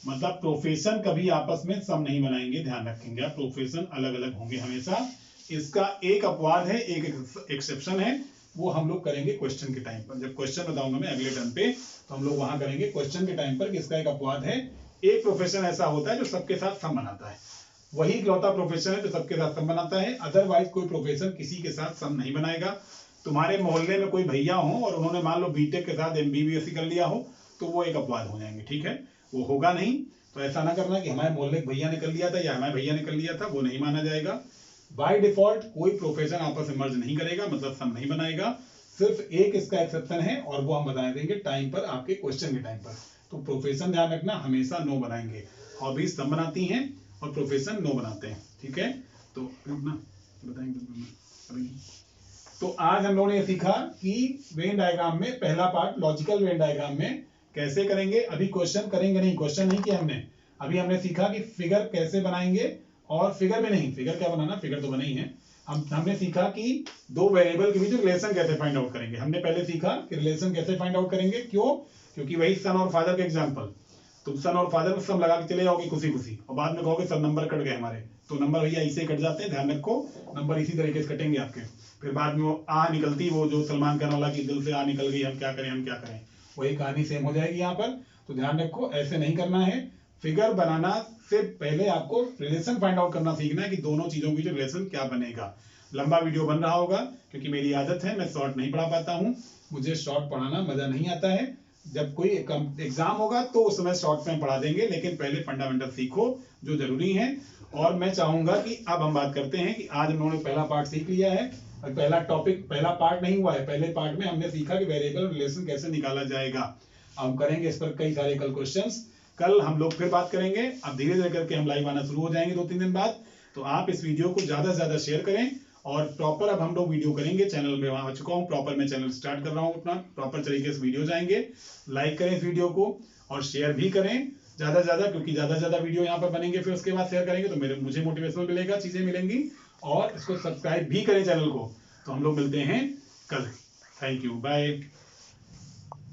मतलब प्रोफेशन कभी आपस में सम नहीं बनाएंगे, ध्यान रखेंगे, प्रोफेशन अलग अलग होंगे हमेशा। इसका एक अपवाद है, एक एक्सेप्शन है, वो हम लोग करेंगे क्वेश्चन के टाइम पर। जब क्वेश्चन बताऊंगा मैं अगले टर्म पे, तो हम लोग वहां करेंगे क्वेश्चन के टाइम पर कि इसका एक अपवाद है। एक प्रोफेशन ऐसा होता है जो सबके साथ सम बनाता है, वही इकलौता प्रोफेशन है जो सबके साथ सम बनाता है, अदरवाइज कोई प्रोफेशन किसी के साथ सम नहीं बनाएगा। तुम्हारे मोहल्ले में कोई भैया हो और उन्होंने मान लो बीटेक के साथ एमबीबीएस कर लिया हो, तो वो एक अपवाद हो जाएंगे, ठीक है, वो होगा नहीं। तो ऐसा ना करना कि हमारे मोहल्ले के भैया ने कर लिया था या हमारे भैया ने कर लिया था, वो नहीं माना जाएगा। बाय डिफॉल्ट कोई प्रोफेशन आपस में मर्ज नहीं करेगा, मतलब सम नहीं बनाएगा। सिर्फ एक इसका एक्सेप्शन है और वो हम बता देंगे टाइम पर, आपके क्वेश्चन के टाइम पर। तो प्रोफेशन ध्यान रखना हमेशा नो बनाएंगे, हॉबीज सम बनाती हैं और प्रोफेशन नो बनाते हैं, ठीक है। तो बताएंगे। तो आज हम लोगों ने सीखा कि वेन डायग्राम में पहला पार्ट लॉजिकल वेन डायग्राम में कैसे करेंगे। अभी क्वेश्चन करेंगे नहीं, क्वेश्चन नहीं किया हमने, अभी हमने सीखा कि फिगर कैसे बनाएंगे, और फिगर में नहीं, फिगर क्या बनाना, फिगर तो बना ही है। हमने सीखा कि दो वेरिएबल के बीच रिलेशन कैसे फाइंड आउट करेंगे। हमने पहले सीखा कि रिलेशन कैसे फाइंड आउट करेंगे, क्यों, क्योंकि वही सन और फादर का एग्जाम्पल, तुम सन और फादर को सम लगा के चले जाओगे खुशी खुशी, और बाद में कहोगे सर नंबर कट गए हमारे, तो नंबर भैया ऐसे कट जाते हैं, ध्यान रखो, नंबर इसी तरीके से कटेंगे आपके। फिर बाद में वो आ निकलती, वो जो सलमान खान वाला की दिल से आ निकल गई, हम क्या करें हम क्या करें, वही कहानी सेम हो जाएगी यहाँ पर। तो ध्यान रखो ऐसे नहीं करना है। फिगर बनाना से पहले आपको रिलेशन फाइंड आउट करना सीखना है कि दोनों चीजों की जो रिलेशन क्या बनेगा। लंबा वीडियो बन रहा होगा क्योंकि मेरी आदत है, मैं शॉर्ट नहीं पढ़ा पाता हूँ, मुझे शॉर्ट पढ़ाना मजा नहीं आता है। जब कोई एग्जाम होगा तो उस समय शॉर्ट में पढ़ा देंगे, लेकिन पहले फंडामेंटल सीखो जो जरूरी है। और मैं चाहूंगा कि अब हम बात करते हैं कि आज हम लोगों ने पहला पार्ट सीख लिया है, और पहला टॉपिक, पहला पार्ट नहीं हुआ है, पहले पार्ट में हमने सीखा कि वेरिएबल रिलेशन कैसे निकाला जाएगा। हम करेंगे इस पर कई सारे कल क्वेश्चंस, कल हम लोग फिर बात करेंगे। अब धीरे धीरे करके हम लाइव आना शुरू हो जाएंगे 2-3 दिन बाद। तो आप इस वीडियो को ज्यादा से ज्यादा शेयर करें, और प्रॉपर अब हम लोग वीडियो करेंगे। चैनल में वहां आ चुका हूँ, प्रॉपर मैं चैनल स्टार्ट कर रहा हूँ अपना, प्रॉपर तरीके से वीडियो जाएंगे। लाइक करें इस वीडियो को और शेयर भी करें ज्यादा से ज्यादा, क्योंकि ज्यादा से ज्यादा वीडियो यहाँ पर बनेंगे, फिर उसके बाद शेयर करेंगे तो मुझे मोटिवेशन मिलेगा, चीजें मिलेंगी। और इसको सब्सक्राइब भी करें चैनल को। तो हम लोग मिलते हैं कल। Thank you, bye.